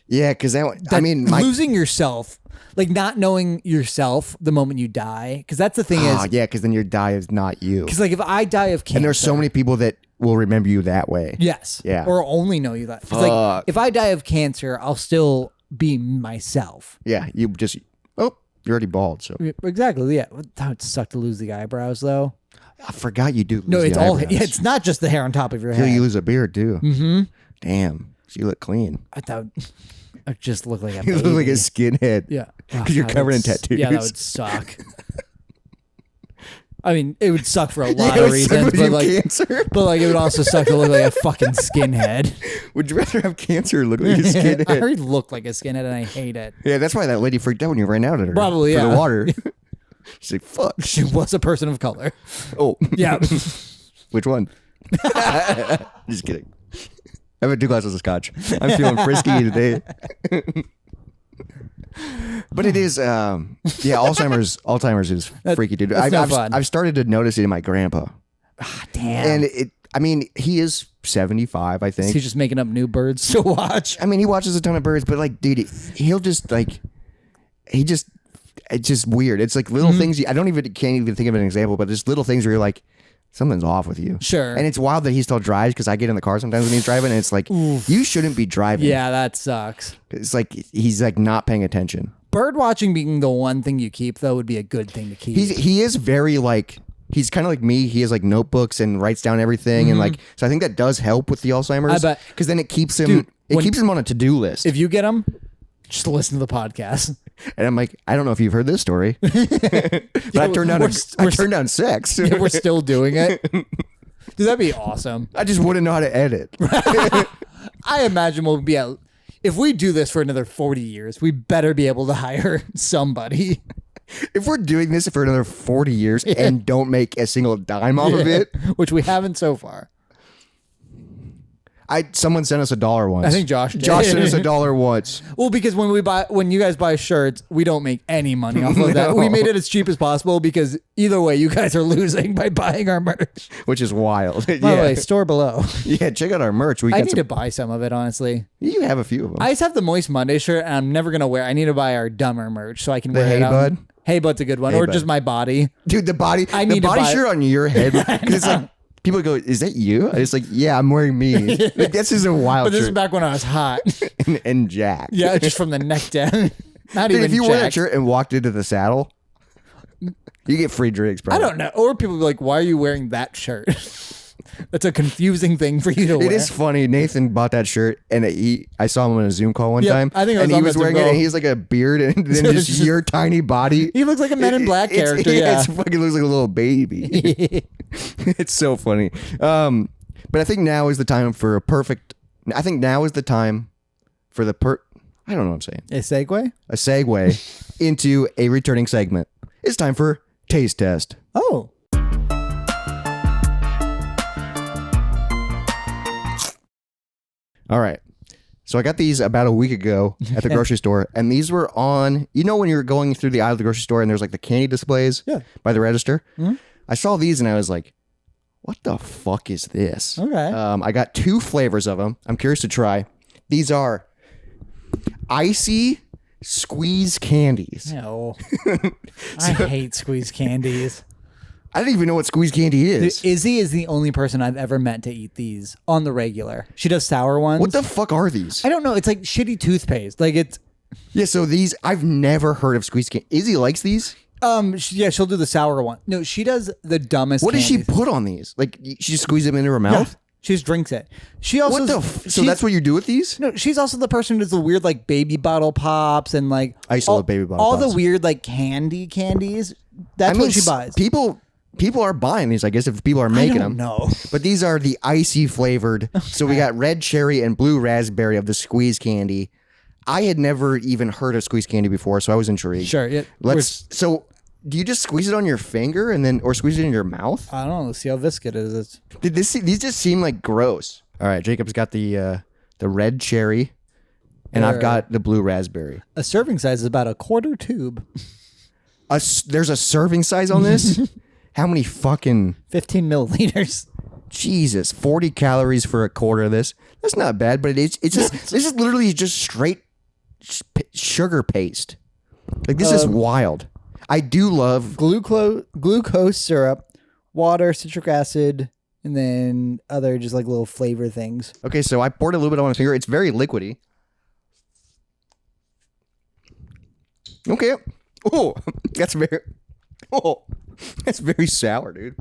Yeah, because losing yourself, like not knowing yourself the moment you die. Because that's the thing is, because then your die is not you. Because like if I die of cancer, and there's so many people that will remember you that way. Yes. Yeah. Or only know you that. Because like if I die of cancer, I'll still be myself. Yeah. You're already bald. So exactly. Yeah. That would suck to lose the eyebrows though. I forgot you do. No, it's all. Yeah, it's not just the hair on top of your head. You lose a beard too. Mm-hmm. Damn. So you look clean. I thought I just look like a. You look like a skinhead. Yeah. Because you're covered in tattoos. Yeah, that would suck. I mean, it would suck for a lot of reasons, but like, cancer. But like, it would also suck to look like a fucking skinhead. Would you rather have cancer or look like a skinhead? I already look like a skinhead, and I hate it. Yeah, that's why that lady freaked out when you ran out at her. Probably, for the water. She's like, "Fuck." She was a person of color. Oh, yeah. Which one? Just kidding. I have 2 glasses of scotch. I'm feeling frisky today. But it is, Alzheimer's is freaky, dude. I've started to notice it in my grandpa. Damn. And he is 75, I think. He's just making up new birds to watch. I mean, he watches a ton of birds, but like, dude, he'll just like, it's just weird. It's like little things. Can't even think of an example, but just little things where you're like, something's off with you. Sure. And it's wild that he still drives because I get in the car sometimes when he's driving and it's like, you shouldn't be driving. Yeah, that sucks. It's like he's like not paying attention. Bird watching being the one thing you keep, though, would be a good thing to keep. He is very like, he's kind of like me. He has like notebooks and writes down everything. And like, so I think that does help with the Alzheimer's. I bet. Because then it keeps him, keeps him on a to-do list. If you get him, just listen to the podcast. And I'm like, I don't know if you've heard this story, but I turned down sex. Yeah, we're still doing it. Dude, that'd be awesome. I just wouldn't know how to edit. I imagine we'll be if we do this for another 40 years, we better be able to hire somebody. If we're doing this for another 40 years and don't make a single dime off of it, which we haven't so far. Someone sent us $1 once. I think Josh did. Josh sent us $1 once. Well, because when you guys buy shirts, we don't make any money off of that. We made it as cheap as possible because either way, you guys are losing by buying our merch. Which is wild. By the way, store below. Yeah, check out our merch. I need to buy some of it, honestly. You have a few of them. I just have the Moist Monday shirt, and I'm never going to wear it. I need to buy our dumber merch so I can wear it out. Bud? Hey Bud's a good one. Or just my body. Dude, the body shirt on your head. Because it's like, people go, is that you? And it's like, yeah, I'm wearing me. Like, this is a wild But this shirt. is back when I was hot. and jacked. Yeah, just from the neck down. Not even if you jacked. wore that shirt and walked into the saddle, you get free drinks, bro. I don't know. Or people be like, why are you wearing that shirt? That's a confusing thing for you to wear. It is funny. Nathan bought that shirt, and I saw him on a Zoom call one time. I think he was wearing it, and he has like a beard, and then just your tiny body. He looks like a Men in Black character. Yeah, it fucking looks like a little baby. It's so funny. But I think now is the time for I don't know what I'm saying. A segue? A segue into a returning segment. It's time for Taste Test. Oh. All right. So I got these about a week ago at the grocery store, and these were on, when you're going through the aisle of the grocery store and there's like the candy displays by the register. Mm-hmm. I saw these and I was like, what the fuck is this? Okay. I got 2 flavors of them. I'm curious to try. These are icy squeeze candies. No. I hate squeeze candies. I don't even know what squeeze candy is. Izzy is the only person I've ever met to eat these on the regular. She does sour ones. What the fuck are these? I don't know. It's like shitty toothpaste. Like it's... Yeah, so these, I've never heard of squeeze candy. Izzy likes these? She'll do the sour one. No, she does the dumbest What does she candies. put on these? Like, she just squeezes them into her mouth? Yeah, she just drinks it. She also... So that's what you do with these? No, she's also the person who does the weird like baby bottle pops and like... I used to love baby bottle all pops. the weird like candies. That's what she buys. People are buying these, I guess, if people are making them. No. But these are the icy flavored. So we got red cherry and blue raspberry of the squeeze candy. I had never even heard of squeeze candy before, so I was intrigued. Sure. Yeah, So do you just squeeze it on your finger or squeeze it in your mouth? I don't know. Let's see how viscous it is. These just seem like gross. All right, Jacob's got the red cherry, and I've got the blue raspberry. A serving size is about a quarter tube. There's a serving size on this? How many fucking... 15 milliliters. Jesus, 40 calories for a quarter of this. That's not bad, but it's just... This is literally just straight sugar paste. Like, this is wild. I do love... Glucose syrup, water, citric acid, and then other just like little flavor things. Okay, so I poured a little bit on my finger. It's very liquidy. Okay. Oh, that's very... Oh, that's very sour, dude.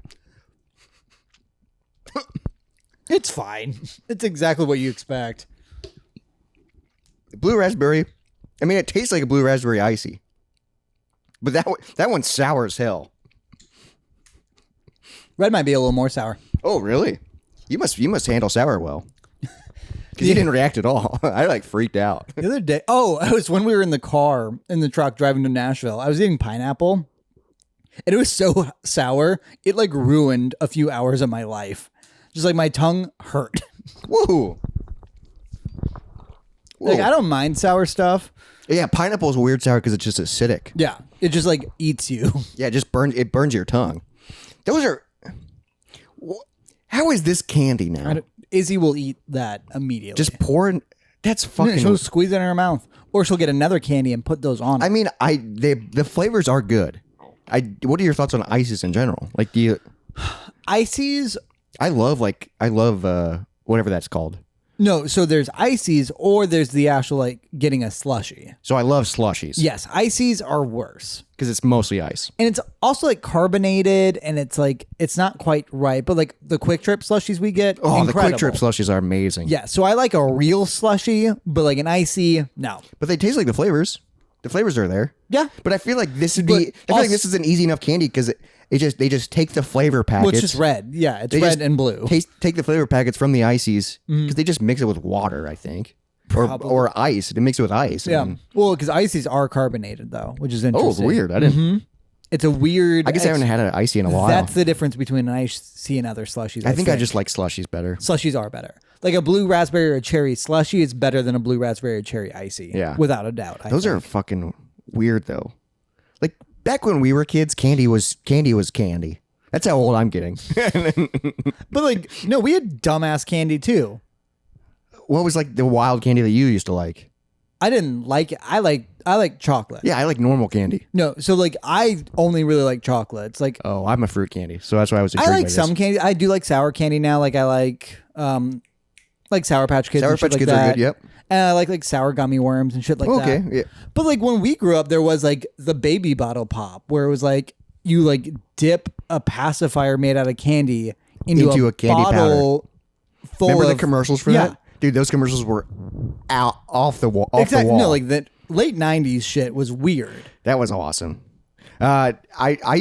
It's fine. It's exactly what you expect. Blue raspberry. I mean, it tastes like a blue raspberry icy. But that one's sour as hell. Red might be a little more sour. Oh, really? You must handle sour well. Because you didn't react at all. I like freaked out. The other day, it was when we were in the truck driving to Nashville. I was eating pineapple. And it was so sour, it like ruined a few hours of my life. Just like my tongue hurt. Whoa. Like I don't mind sour stuff. Yeah, pineapple is weird sour because it's just acidic. Yeah, it just like eats you. Yeah, it burns your tongue. Those are... How is this candy now? Izzy will eat that immediately. Just pour it... That's fucking... She'll squeeze it in her mouth. Or she'll get another candy and put those on. I mean, the flavors are good. What are your thoughts on ices in general? Like, do you... Ices... I love whatever that's called. No, so there's ices or there's the actual like getting a slushie. So I love slushies. Yes, ices are worse. Because it's mostly ice. And it's also like carbonated and it's like, it's not quite right. But like the Quick Trip slushies we get, incredible. The Quick Trip slushies are amazing. Yeah, so I like a real slushie, but like an icy, no. But they taste like the flavors. The flavors are there. Yeah. But I feel like this would be... I feel like this is an easy enough candy because they just take the flavor packets. Well, it's just red. Yeah, it's red and blue. Take the flavor packets from the ices because they just mix it with water, I think. Or ice. They mix it with ice. Yeah. Well, because ices are carbonated though, which is interesting. Oh, weird. I didn't... It's a weird... I guess I haven't had an icy in a while. That's the difference between an icy and other slushies. I think I just like slushies better. Slushies are better. Like a blue raspberry or cherry slushie is better than a blue raspberry or cherry icy. Yeah. Without a doubt. Those are fucking weird though. Like back when we were kids, candy was candy. That's how old I'm getting. But like, no, we had dumbass candy too. What was like the wild candy that you used to like? I didn't like it. I like chocolate. Yeah, I like normal candy. No, so like I only really like chocolate. It's like I'm a fruit candy, so that's why I was intrigued I like by some this. candy. I do like sour candy now. Like I like Sour Patch Kids. Sour and shit Patch like Kids that. are good. Yep. And I like sour gummy worms and shit like that. Okay. Yeah. But like when we grew up, there was like the baby bottle pop where it was like you like dip a pacifier made out of candy into a candy bottle powder. full Remember of the commercials for that? Dude, those commercials were off the wall. Exactly. No, like the late 90s shit was weird. That was awesome. I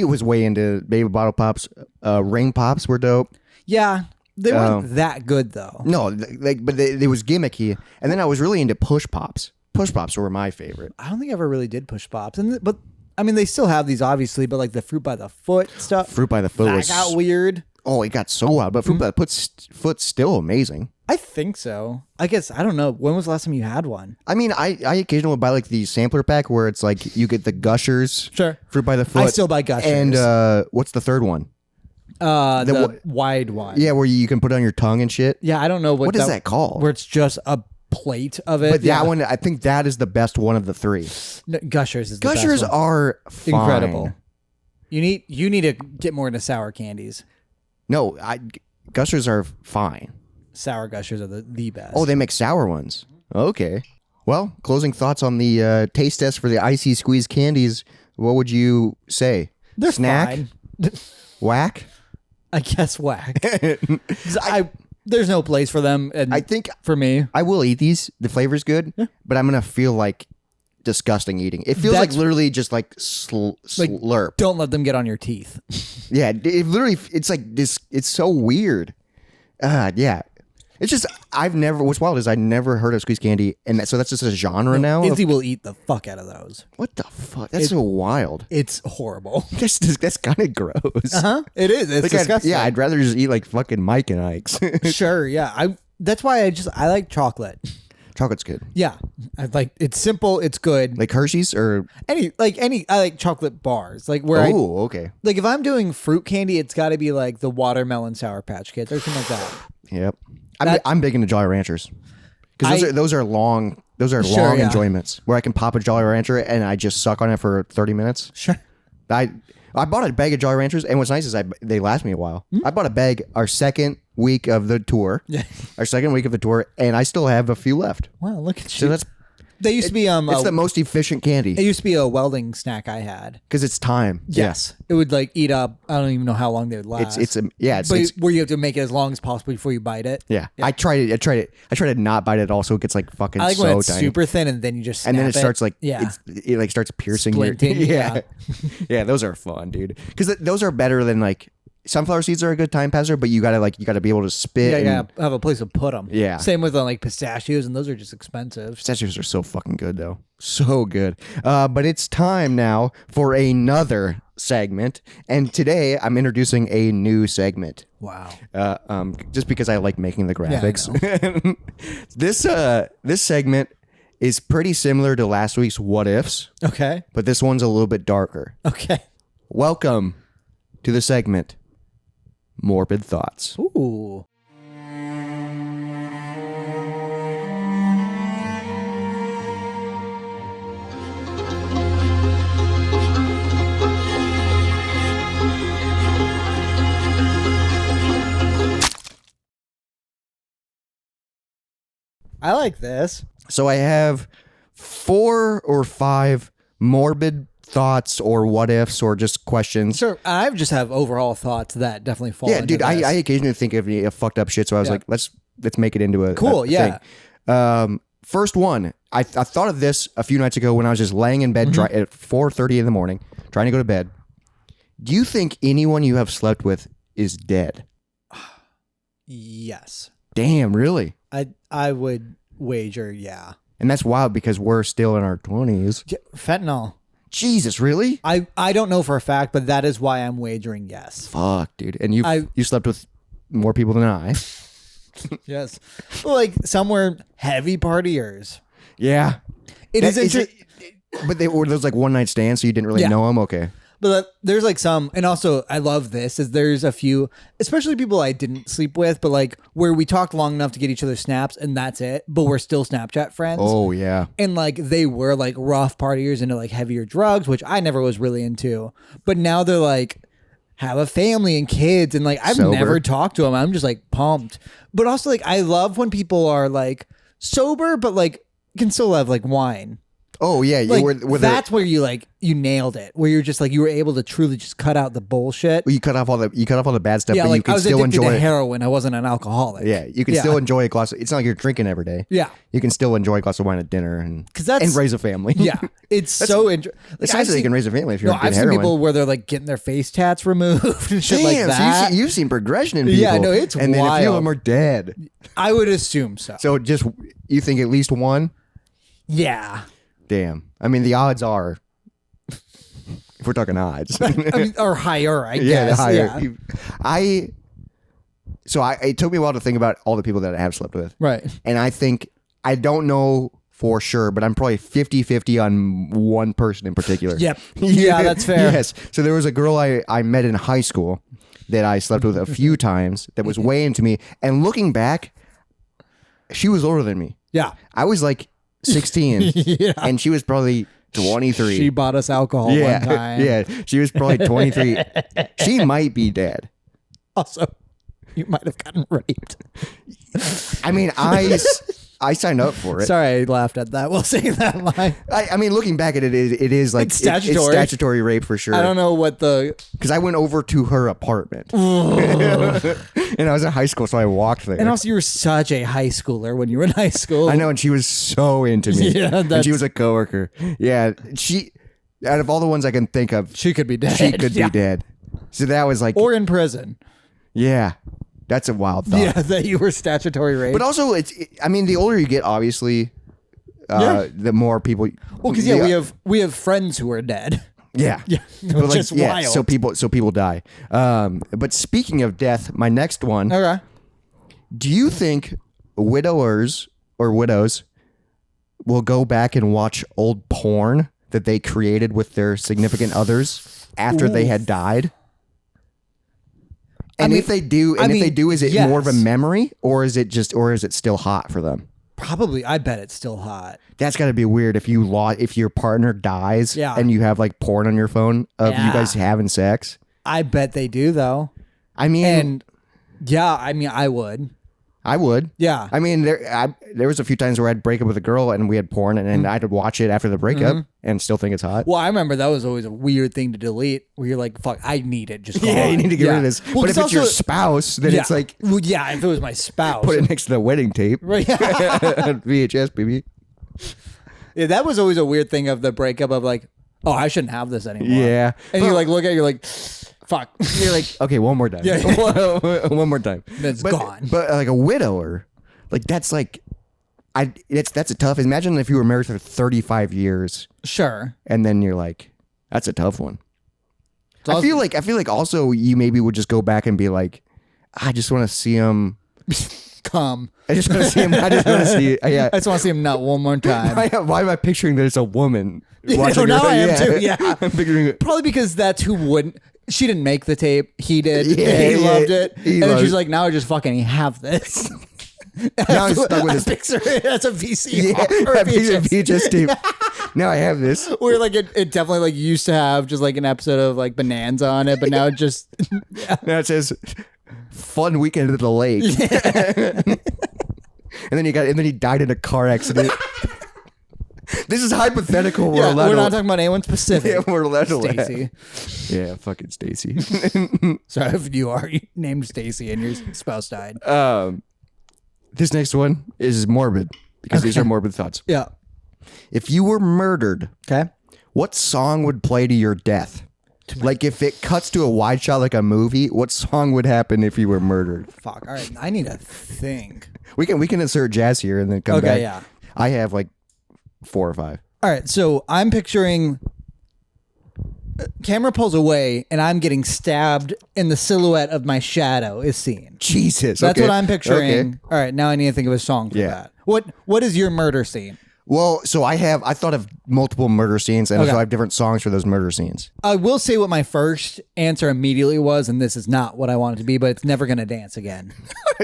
was way into baby bottle pops. Ring pops were dope. Yeah. They weren't that good though. No, but it was gimmicky. And then I was really into push pops. Push pops were my favorite. I don't think I ever really did push pops. But I mean, they still have these obviously, but like the fruit by the foot stuff. Fruit by the foot that got weird. Oh, it got so wild. But fruit by the foot's still amazing. I think so. I guess, I don't know. When was the last time you had one? I mean, I occasionally buy like the sampler pack where it's like you get the Gushers. Sure. Fruit by the foot. I still buy Gushers. And what's the third one? The wide one. Yeah, where you can put it on your tongue and shit. Yeah, I don't know what is that called? Where it's just a plate of it. But that one, I think that is the best one of the three. No, Gushers is the Gushers best one. are fine. Incredible. You need to get more into sour candies. No, Gushers are fine. Sour Gushers are the best. Oh, they make sour ones. Okay. Well, closing thoughts on the taste test for the icy squeeze candies. What would you say? They're snack? fine. Whack? I guess whack. 'Cause there's no place for them. And I think for me, I will eat these. The flavor's good, but I'm gonna feel like disgusting eating. It feels like literally just like slurp. Don't let them get on your teeth. Yeah, it literally. It's like this. It's so weird. Yeah. It's just what's wild is I never heard of squeeze candy, and so that's just a genre now. Izzy will eat the fuck out of those. What the fuck? That's so wild. It's horrible. That's kind of gross. It is. It's disgusting. I'd rather just eat like fucking Mike and Ike's. Sure. Yeah. That's why I like chocolate. Chocolate's good. Yeah. It's simple. It's good. Like Hershey's or I like chocolate bars. Like where okay. Like if I'm doing fruit candy, it's got to be like the watermelon Sour Patch Kids or something like that. Yep. I'm big into Jolly Ranchers because those are long enjoyments where I can pop a Jolly Rancher and I just suck on it for 30 minutes. Sure. I bought a bag of Jolly Ranchers, and what's nice is they last me a while. I bought a bag our second week of the tour. Yeah. Our second week of the tour, and I still have a few left. Wow, look at So you. They used to be it's the most efficient candy It used to be a welding snack I had. because it's time. Yes. It would like eat up. I don't even know how long they would last. It's where you have to make it as long as possible before you bite it. yeah. I tried it. I tried to not bite it at all, so it gets like fucking I like so when it's tiny. super thin and then you just snap And then it starts like yeah. it like starts piercing Splinting, your yeah. yeah. Those are fun, dude. Because those are better than like sunflower seeds are a good time passer, but you gotta be able to spit. Yeah, and have a place to put them. Yeah. Same with like pistachios, and those are just expensive. Pistachios are so fucking good though, so good. But it's time now for another segment, and today I'm introducing a new segment. Wow. Just because I like making the graphics. Yeah, This segment is pretty similar to last week's What Ifs, Okay. but this one's a little bit darker. Okay. Welcome to the segment Morbid Thoughts. Ooh. I like this. So I have 4 or 5 morbid thoughts or what ifs or just questions. Sure. I just have overall thoughts that definitely fall Yeah, into dude, this. I occasionally think of fucked up shit, so I was like, let's make it into a Cool, a yeah. thing. First one, I thought of this a few nights ago when I was just laying in bed Mm-hmm. at 4:30 in the morning, trying to go to bed. Do you think anyone you have slept with is dead? Yes. Damn, really? I would wager, yeah. And that's wild because we're still in our 20s. Fentanyl. Jesus, really? I don't know for a fact, but that is why I'm wagering yes. Fuck, dude. And you slept with more people than I. Yes. Like somewhere heavy partiers. Yeah. It is interesting. But they were those like one night stands, so you didn't really know them? Okay. But there's like some, and also I love this, is there's a few, especially people I didn't sleep with, but like where we talked long enough to get each other snaps and that's it, but we're still Snapchat friends. Oh, yeah. And like they were like rough partiers into like heavier drugs, which I never was really into. But now they're like, have a family and kids, and like I've Sober. never talked to them. I'm just like pumped. But also like I love when people are like sober, but like can still have like wine. Oh, yeah. Like, that's where you like you nailed it. Where you're just like you were able to truly just cut out the bullshit. you cut off all the bad stuff, Yeah, but like you can I was still addicted enjoy to it. heroin. I wasn't an alcoholic. Yeah, you can still enjoy a glass. It's not like you're drinking every day. Yeah. You can still enjoy a glass of wine at dinner and raise a family. Yeah, it's so interesting. It's nice that you can raise a family if you're I've doing seen heroin. people where they're like getting their face tats removed and shit Damn, like that. so you've seen progression in people. Yeah, no, it's and then a few of wild. them are dead. I would assume so. So just you think at least one? Yeah. Damn. I mean, the odds are, if we're talking odds, I mean, or higher, I yeah, guess. the higher. Yeah. So it took me a while to think about all the people that I have slept with. Right. And I don't know for sure, but I'm probably 50-50 on one person in particular. Yep. Yeah, that's fair. Yes. So there was a girl I met in high school that I slept with a few times that was way into me. And looking back, she was older than me. Yeah. I was like 16 Yeah. and she was probably 23. She bought us alcohol one time. Yeah. She was probably 23. She might be dead. Also, you might have gotten raped. I mean, I signed up for it. Sorry, I laughed at that. We'll say that line. I mean, looking back at it, it is like It's statutory. It's statutory rape for sure. I don't know what the... Because I went over to her apartment. And I was in high school, so I walked there. And also, you were such a high schooler when you were in high school. I know, and she was so into me. Yeah, and she was a coworker. Yeah, out of all the ones I can think of, She could be dead. she could be dead. So that was like... Or in prison. Yeah, that's a wild thought. Yeah, that you were statutory raped. But also, I mean, the older you get, obviously, the more people... Well, because we have friends who are dead. Yeah. Yeah. But Just wild. So people die. But speaking of death, my next one. Okay. Do you think widowers or widows will go back and watch old porn that they created with their significant others after they had died? And if they do, is it more of a memory, or is it still hot for them? Probably. I bet it's still hot. That's got to be weird if your partner dies and you have like porn on your phone of you guys having sex. I bet they do, though. I mean, I would. I would. Yeah. I mean, there was a few times where I'd break up with a girl and we had porn and I'd watch it after the breakup and still think it's hot. Well, I remember that was always a weird thing to delete where you're like, fuck, I need it. Just Yeah, you need to get rid of this. Well, but if it's your spouse, then it's like... Well, yeah, if it was my spouse. Put it next to the wedding tape. Right. VHS, baby. Yeah, that was always a weird thing of the breakup of like, oh, I shouldn't have this anymore. Yeah. And you like look at it, you're like, fuck. You're like, okay, one more time. Yeah. One more time. Then it's gone. But like a widower, like that's like... that's a tough... Imagine if you were married for 35 years. Sure. And then you're like, that's a tough one. I feel like also you maybe would just go back and be like, I just want to see him come. I just want to see him. I just want to see. Yeah. I just want to see him nut one more time. Why am I picturing there's a woman No, watching? now I am too. Yeah. I'm picturing it. Probably because that's who wouldn't. She didn't make the tape. He did. Yeah, He loved it. He and then loved she's it. like, now I just fucking have this. Now I'm stuck with I this. picture it as a VCR Yeah, or a a VHS tape. Now I have this. Where like it definitely like used to have just like an episode of like Bonanza on it, but now it just Now it says fun weekend at the lake. and then he died in a car accident. This is hypothetical. We're allowed we're to, not talking about anyone specific. Yeah, we're allowed to laugh. Stacy. Yeah, fucking Stacy. Sorry if you are named Stacy and your spouse died. This next one is morbid because these are morbid thoughts. Yeah. If you were murdered, Okay. what song would play to your death? Like if it cuts to a wide shot like a movie, what song would happen if you were murdered? Fuck. All right. I need to think. We can insert jazz here and then come back. Okay. Yeah. I have like 4 or 5. All right. So I'm picturing camera pulls away and I'm getting stabbed and the silhouette of my shadow is seen. Jesus. That's okay. what I'm picturing. Okay. All right. Now I need to think of a song for that. What is your murder scene? Well, so I thought of multiple murder scenes and so I have different songs for those murder scenes. I will say what my first answer immediately was, and this is not what I want it to be, but it's never gonna dance again.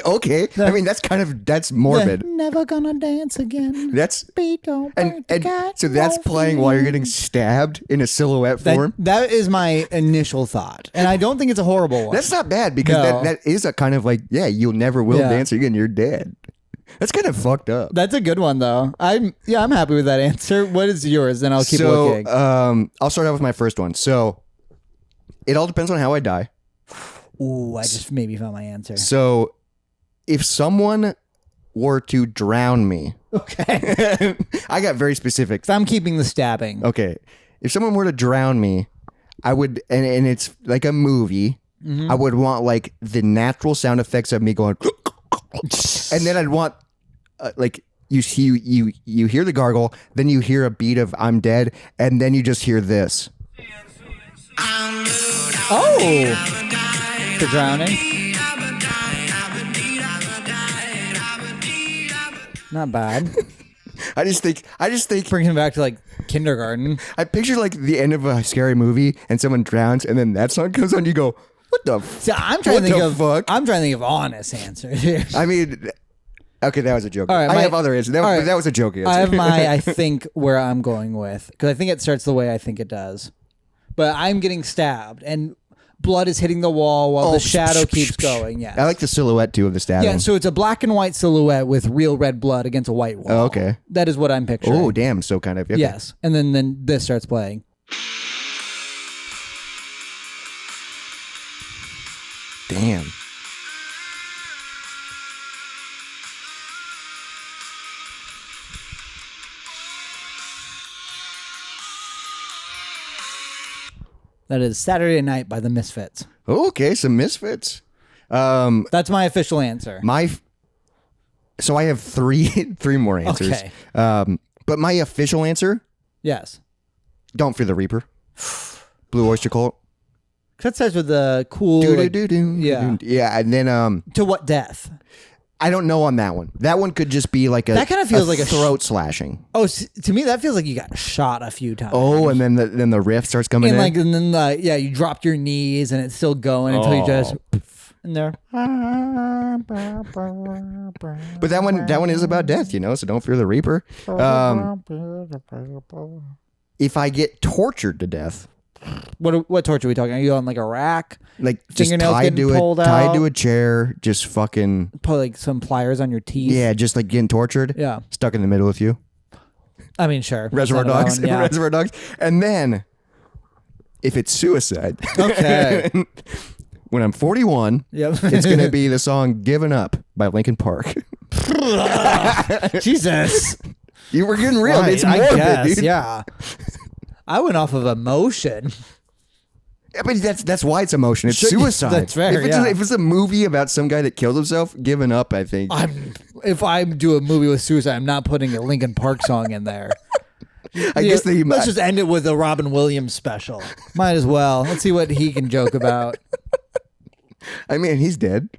Okay. I mean, that's morbid. Never gonna dance again. That's Beat don't and break the cat, so that's won't playing feel. while you're getting stabbed in a silhouette form. That is my initial thought, and I don't think it's a horrible one. That's not bad because No. that is a kind of like, yeah, you'll never will Yeah. dance again. You're dead. That's kind of fucked up. That's a good one though. I'm happy with that answer. What is yours? Then I'll keep looking. I'll start out with my first one. So it all depends on how I die. Ooh, I just maybe found my answer. So if someone were to drown me, Okay, I got very specific. so I'm keeping the stabbing. Okay. If someone were to drown me, I would, and it's like a movie, I would want like the natural sound effects of me going, and then I'd want like you hear the gargle, then you hear a beat of I'm dead, and then you just hear this. Oh, the drowning. Not bad. I just think Brings him back to like kindergarten. I picture like the end of a scary movie and someone drowns and then that song comes on. You go, what the? So I'm trying to think of. I'm trying to think of honest answers here. I mean, okay, that was a joke. All right, I have other answers. That was a joke answer. I have I think where I'm going with, because I think it starts the way I think it does, but I'm getting stabbed and blood is hitting the wall while the shadow keeps going. Yeah, I like the silhouette too of the stabbing. Yeah, so it's a black and white silhouette with real red blood against a white wall. Oh, okay, that is what I'm picturing. Oh, damn! So kind of. Okay. Yes, and then this starts playing. Damn. That is Saturday Night by the Misfits. Okay, some Misfits. That's my official answer. So I have three more answers. Okay. But my official answer, Yes. Don't Fear the Reaper. Blue Oyster Cult. That starts with the cool. Yeah. Yeah, and then To what death? I don't know on that one. That one could just be like a That kind of feels like a throat slashing. Oh, to me that feels like you got shot a few times. Oh, and then the riff starts coming in. And then you dropped your knees and it's still going until you just in there. But that one is about death, so don't fear the Reaper. If I get tortured to death, what torture are we talking? Are you on like a rack? like just Fingernails tied getting pulled tied to out? a chair, just fucking Put like some pliers on your teeth. yeah, just like getting tortured. Yeah. Stuck in the middle with you. I mean, sure. Reservoir That's not a Dogs. bad one, yeah. Reservoir Dogs. And then if it's suicide. Okay. When I'm 41, Yep. it's going to be the song Given Up by Linkin Park. Jesus. You were getting real. Right, It's morbid, guess, dude. yeah. I went off of emotion. Yeah, but that's why it's emotion. It's Sure, suicide. that's fair, If it's a movie about some guy that killed himself, Given Up, I think. If I do a movie with suicide, I'm not putting a Linkin Park song in there. I guess let's just end it with a Robin Williams special. Might as well. Let's see what he can joke about. I mean, he's dead.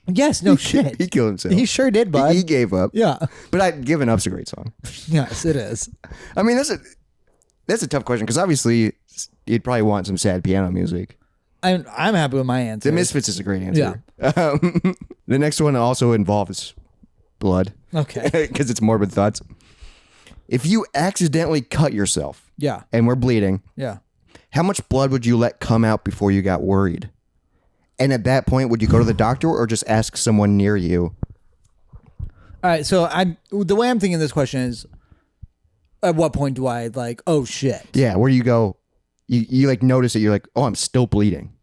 Yes, no shit. He killed himself. He sure did, bud. He gave up. Yeah. But Given Up's a great song. Yes, it is. I mean, that's a tough question because obviously you'd probably want some sad piano music. I'm happy with my answer. The Misfits is a great answer. Yeah. The next one also involves blood. Okay. Because it's Morbid Thoughts. If you accidentally cut yourself Yeah. and we're bleeding, Yeah. how much blood would you let come out before you got worried? And at that point, would you go to the doctor or just ask someone near you? All right. So the way I'm thinking this question is, at what point do I like, oh shit? Yeah, where you go, you like notice it, you're like, oh, I'm still bleeding.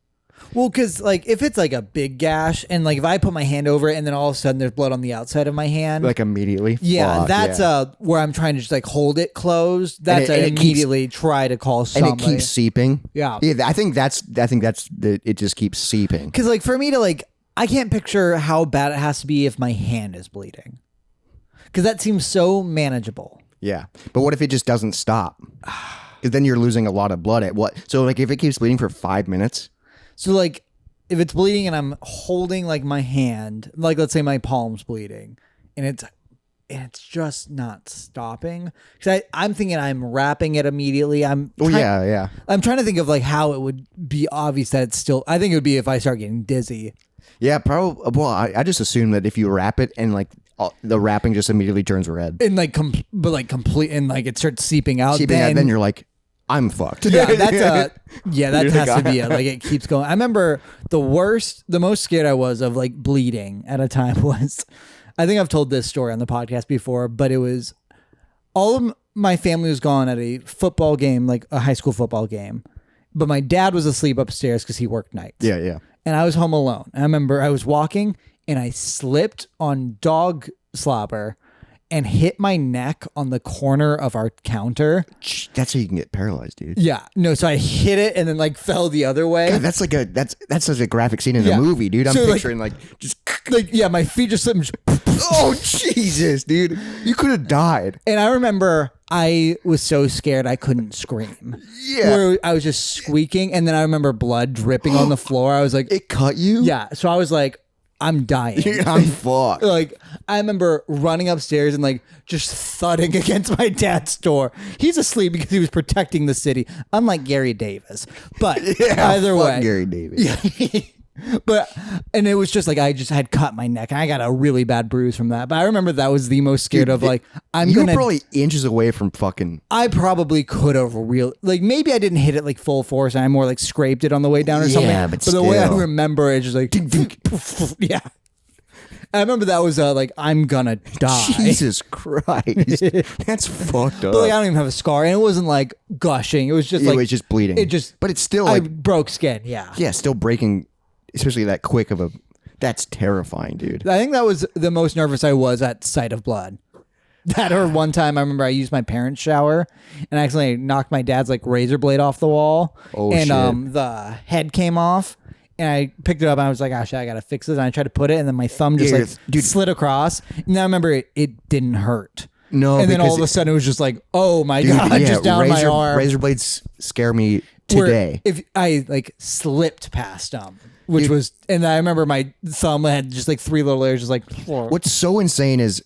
Well, because like if it's like a big gash and like if I put my hand over it and then all of a sudden there's blood on the outside of my hand, Like immediately? yeah, Fuck, that's yeah. where I'm trying to just like hold it closed. That's And I it keeps- immediately try to call And somebody. it keeps seeping. Yeah. I think that's it just keeps seeping. Because like for me to like, I can't picture how bad it has to be if my hand is bleeding. Because that seems so manageable. Yeah. But what if it just doesn't stop? Because then you're losing a lot of blood at what? So like if it keeps bleeding for 5 minutes? So like if it's bleeding and I'm holding like my hand, like let's say my palm's bleeding and it's just not stopping. Because I'm thinking I'm wrapping it immediately. Oh, yeah. I'm trying to think of like how it would be obvious that it's still, I think it would be if I start getting dizzy. Yeah, probably. Well, I just assume that if you wrap it and like the wrapping just immediately turns red. And like, but like complete, and like it starts seeping out. Then you're like, I'm fucked. Yeah, that You're has like, to be it. Like it keeps going. I remember the most scared I was of like bleeding at a time was, I think I've told this story on the podcast before, but it was all of my family was gone at a football game, like a high school football game, but my dad was asleep upstairs because he worked nights. Yeah. And I was home alone. And I remember I was walking and I slipped on dog slobber and hit my neck on the corner of our counter. That's how you can get paralyzed, dude. Yeah. No, so I hit it and then like fell the other way. God, that's such a graphic scene in a movie, dude. I'm So, like- picturing like just Like, yeah, my feet just slipped. oh Jesus, dude. You could have died. And I remember I was so scared I couldn't scream. Yeah. Where I was just squeaking. And then I remember blood dripping on the floor. I was like, It cut you? yeah. So I was like, I'm dying. I'm fucked. Like, I remember running upstairs and like just thudding against my dad's door. He's asleep because he was protecting the city, unlike Gary Davis. But either fuck way, Gary Davis. Yeah. And it was just like I just had cut my neck and I got a really bad bruise from that. But I remember that was the most scared of like You were probably inches away from fucking. I probably could have like maybe I didn't hit it like full force and I more like scraped it on the way down or something. Yeah, but the way I still. remember it, just like dink, dink, yeah. I remember that was like I'm gonna die. Jesus Christ, that's fucked up. But like I don't even have a scar, and it wasn't like gushing. It was just like it was just bleeding. It just, but it's still I like broke skin. Yeah, yeah, still breaking, especially that quick of a. That's terrifying, dude. I think that was the most nervous I was at sight of blood. That or one time I remember I used my parents' shower and I accidentally knocked my dad's like razor blade off the wall. Oh, and shit. The head came off. And I picked it up and I was like, oh shit, I gotta fix this. And I tried to put it and then my thumb just slid across. And then I remember it didn't hurt. No, and then all of a sudden it was just like, oh my God, just down my arm. Razor blades scare me today. If I like slipped past them, which was, and I remember my thumb had just like 3 little layers, just like. What's so insane is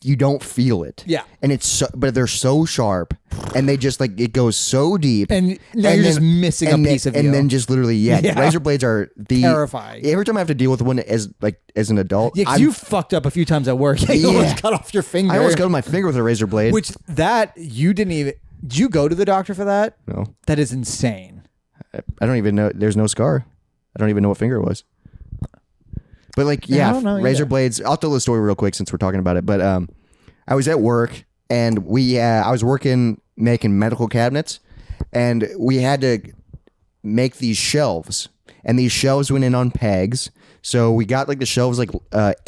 you don't feel it. Yeah. And it's so, but they're so sharp and they just like, it goes so deep. And now you're just missing a piece of you. And then just literally, razor blades are terrifying. Every time I have to deal with one as an adult. Yeah, 'cause you fucked up a few times at work. You almost cut off your finger. I almost cut my finger with a razor blade. Which you didn't even, did you go to the doctor for that? No. That is insane. I don't even know. There's no scar. I don't even know what finger it was. But like, yeah, razor blades. I'll tell the story real quick since we're talking about it. But I was at work and I was working making medical cabinets, and we had to make these shelves, and these shelves went in on pegs. So we got like the shelves like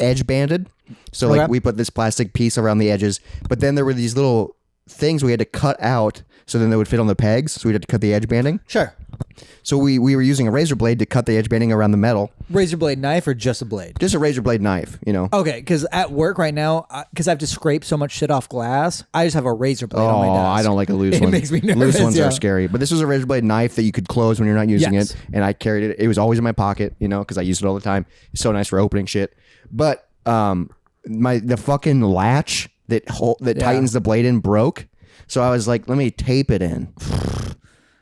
edge banded. So like we put this plastic piece around the edges, but then there were these little things we had to cut out so then they would fit on the pegs. So we had to cut the edge banding. Sure. So we were using a razor blade to cut the edge banding around the metal. Razor blade knife or just a blade? Just a razor blade knife, you know. Okay, because at work right now, because I have to scrape so much shit off glass, I just have a razor blade on my desk. I don't like a loose one. It makes me nervous. Loose ones are scary. But this was a razor blade knife that you could close when you're not using Yes. it. And I carried it. It was always in my pocket, you know, because I used it all the time. It's so nice for opening shit. But the fucking latch that tightens the blade in broke. So I was like, let me tape it in.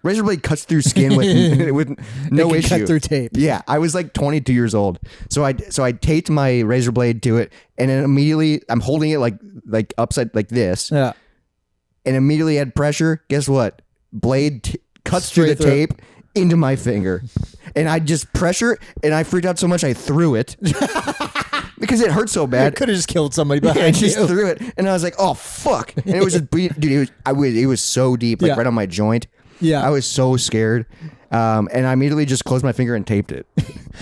Razor blade cuts through skin with no issue. Cut through tape. Yeah, I was like 22 years old. So I taped my razor blade to it, and then immediately I'm holding it like upside like this. Yeah. And immediately had pressure. Guess what? Blade cuts Straight through the tape into my finger, and I just pressure, and I freaked out so much I threw it. Because it hurt so bad. Could have just killed somebody I behind just you. threw it, and I was like, "Oh fuck!" And it was just, dude. It was so deep, like right on my joint. Yeah, I was so scared, and I immediately just closed my finger and taped it.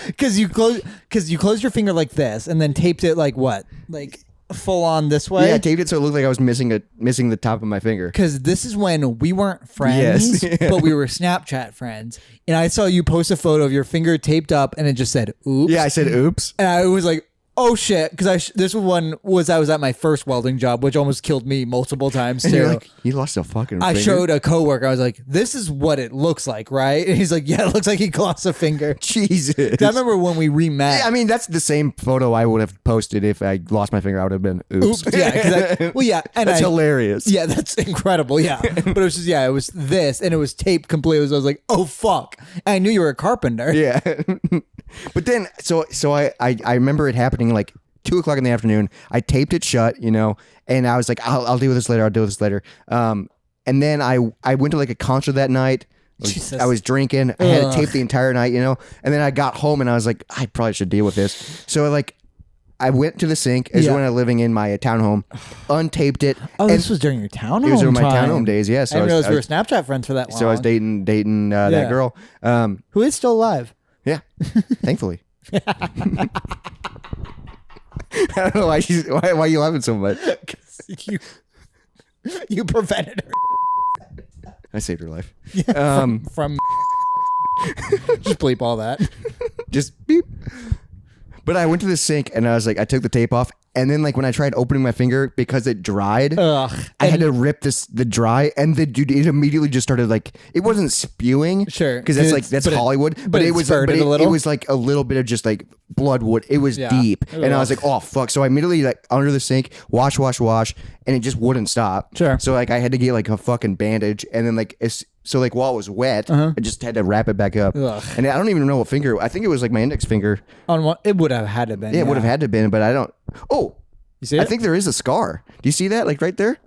Because you closed your finger like this, and then taped it like what, like full on this way. Yeah, I taped it so it looked like I was missing the top of my finger. Because this is when we weren't friends, Yes. but we were Snapchat friends, and I saw you post a photo of your finger taped up, and it just said "oops." Yeah, I said "oops," and I was like, oh shit, because this one was I was at my first welding job, which almost killed me multiple times too. And you're like, you lost a fucking finger. I showed a coworker, I was like, this is what it looks like, right? And he's like, yeah, it looks like he lost a finger. Jesus. I remember when we re-met. Yeah, I mean, that's the same photo I would have posted if I lost my finger. I would have been oops. Yeah, and that's hilarious. Yeah, that's incredible. Yeah, but it was just it was this, and it was taped completely. So I was like, oh fuck, and I knew you were a carpenter. Yeah, but then so I remember it happening like 2:00 in the afternoon. I taped it shut, you know, and I was like, I'll deal with this later. I'll deal with this later. And then I went to like a concert that night. Jesus. I was drinking. I had it taped the entire night, you know, and then I got home and I was like, I probably should deal with this. So I went to the sink as when I was living in my townhome, untaped it. Oh, this was during your townhome. It was during my time. townhome days. Yeah, so I didn't realize we were Snapchat friends for that long. So I was dating that girl, who is still alive. Yeah, thankfully. I don't know why you laughing so much. You prevented her. I saved her life. From just bleep all that. Just beep. But I went to the sink and I was like, I took the tape off And then like when I tried opening my finger because it dried, Ugh. I had to rip the dry, and the dude, it immediately just started like, it wasn't spewing, Sure, because that's Hollywood, but it was spurted a little. it was like a little bit of just like blood would. It was deep, and I was like, oh fuck. So I immediately like under the sink, wash, and it just wouldn't stop. Sure. So like I had to get like a fucking bandage, and then like so like while it was wet, I just had to wrap it back up. Ugh. And I don't even know what finger. I think it was like my index finger. On what it would have had to been. Yeah, it would have had to been, but I don't. Oh. You see it? I think there is a scar. Do you see that? Like right there?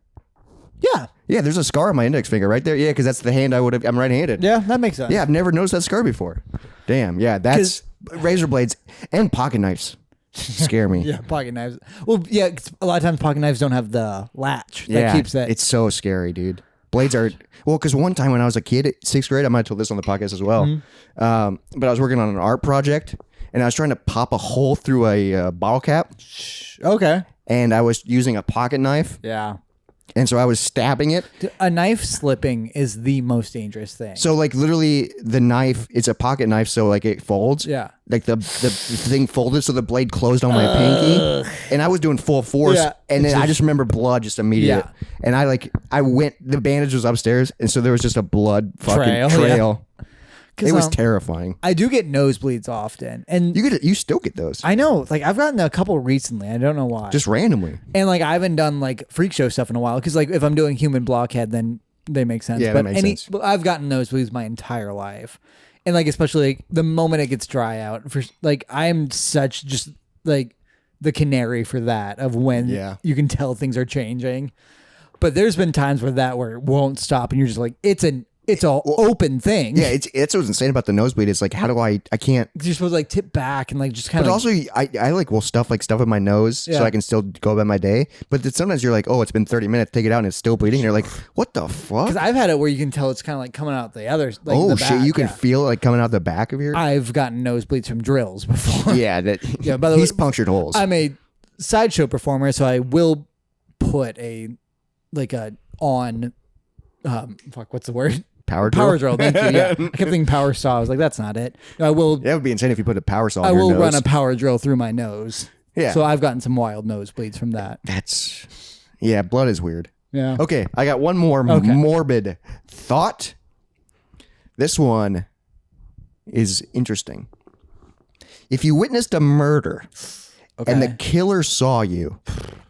Yeah. Yeah, there's a scar on my index finger right there. Yeah, because that's the hand I would have. I'm right-handed. Yeah, that makes sense. Yeah, I've never noticed that scar before. Damn. Yeah, that's razor blades and pocket knives scare me. Yeah, pocket knives. Well, yeah, 'cause a lot of times pocket knives don't have the latch that keeps that. It's so scary, dude. Blades are because one time when I was a kid, 6th grade, I might have told this on the podcast as well. But I was working on an art project, and I was trying to pop a hole through a bottle cap. Okay. And I was using a pocket knife, Yeah. and so I was stabbing it. A knife slipping is the most dangerous thing. So like literally the knife, it's a pocket knife, so like it folds. Yeah. Like the thing folded so the blade closed on my pinky. And I was doing full force. Yeah. And then I just remember blood just immediate. Yeah. And I went, the bandage was upstairs, and so there was just a blood fucking Trail, trail. It was um, terrifying. I do get nosebleeds often, and You still get those. I know, like I've gotten a couple recently. I don't know why. Just randomly. And like I haven't done like freak show stuff in a while because like if I'm doing human blockhead, then they make sense. Yeah, but that makes sense. But I've gotten nosebleeds my entire life, and like especially like, the moment it gets dry out. For like I am such just like the canary for that of when you can tell things are changing. But there's been times where it won't stop, and you're just like it's an open thing. Yeah, it's what's insane about the nosebleed. It's like, how do I can't. You're supposed to like tip back and like just kind But of. also, I like will stuff in my nose so I can still go about my day. But then sometimes you're like, oh, it's been 30 minutes, take it out, and it's still bleeding. And you're like, what the fuck? Because I've had it where you can tell it's kind of like coming out the other. Like Oh the shit, back, you can feel it like coming out the back of your. I've gotten nosebleeds from drills before. Yeah, Yeah, by the he's way, punctured holes. I'm a sideshow performer, so I will put what's the word? Power drill. Power drill. Thank you. Yeah, I kept thinking power saw. I was like, that's not it. I will. That would be insane if you put a power saw. I in your will nose. run a power drill through my nose. Yeah. So I've gotten some wild nosebleeds from that. Yeah, blood is weird. Yeah. Okay, I got one more morbid thought. This one is interesting. If you witnessed a murder and the killer saw you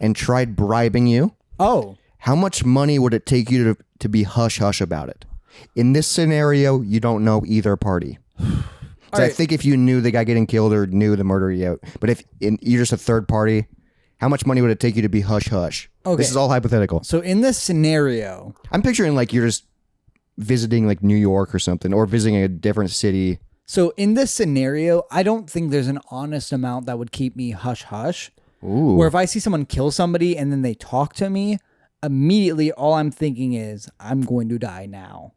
and tried bribing you, how much money would it take you to be hush-hush about it? In this scenario, you don't know either party. So I think if you knew the guy getting killed or knew the murder, but if you're just a third party, how much money would it take you to be hush-hush? Okay. This is all hypothetical. So in this scenario, I'm picturing like you're just visiting like New York or something, or visiting a different city. So in this scenario, I don't think there's an honest amount that would keep me hush-hush. Ooh. Where if I see someone kill somebody and then they talk to me, immediately all I'm thinking is, I'm going to die now.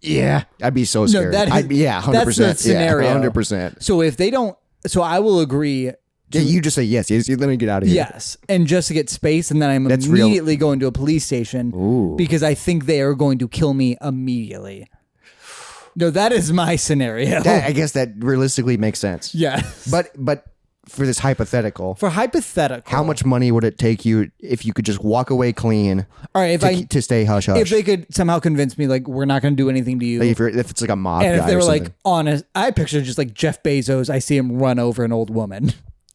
Yeah, I'd be so scared. 100%. That's the scenario. 100%. So if they don't, so I will agree. Yeah, you just say yes. Let me get out of here. Yes, and just to get space, and then I'm That's immediately going to a police station Ooh. because I think they are going to kill me immediately. No, that is my scenario. I guess that realistically makes sense. Yeah, But for this hypothetical, for hypothetical, how much money would it take you if you could just walk away clean? All right, to stay hush hush. If they could somehow convince me, like, we're not going to do anything to you. Like if it's like a mob and guy if they or were something. like honest, I picture just like Jeff Bezos. I see him run over an old woman.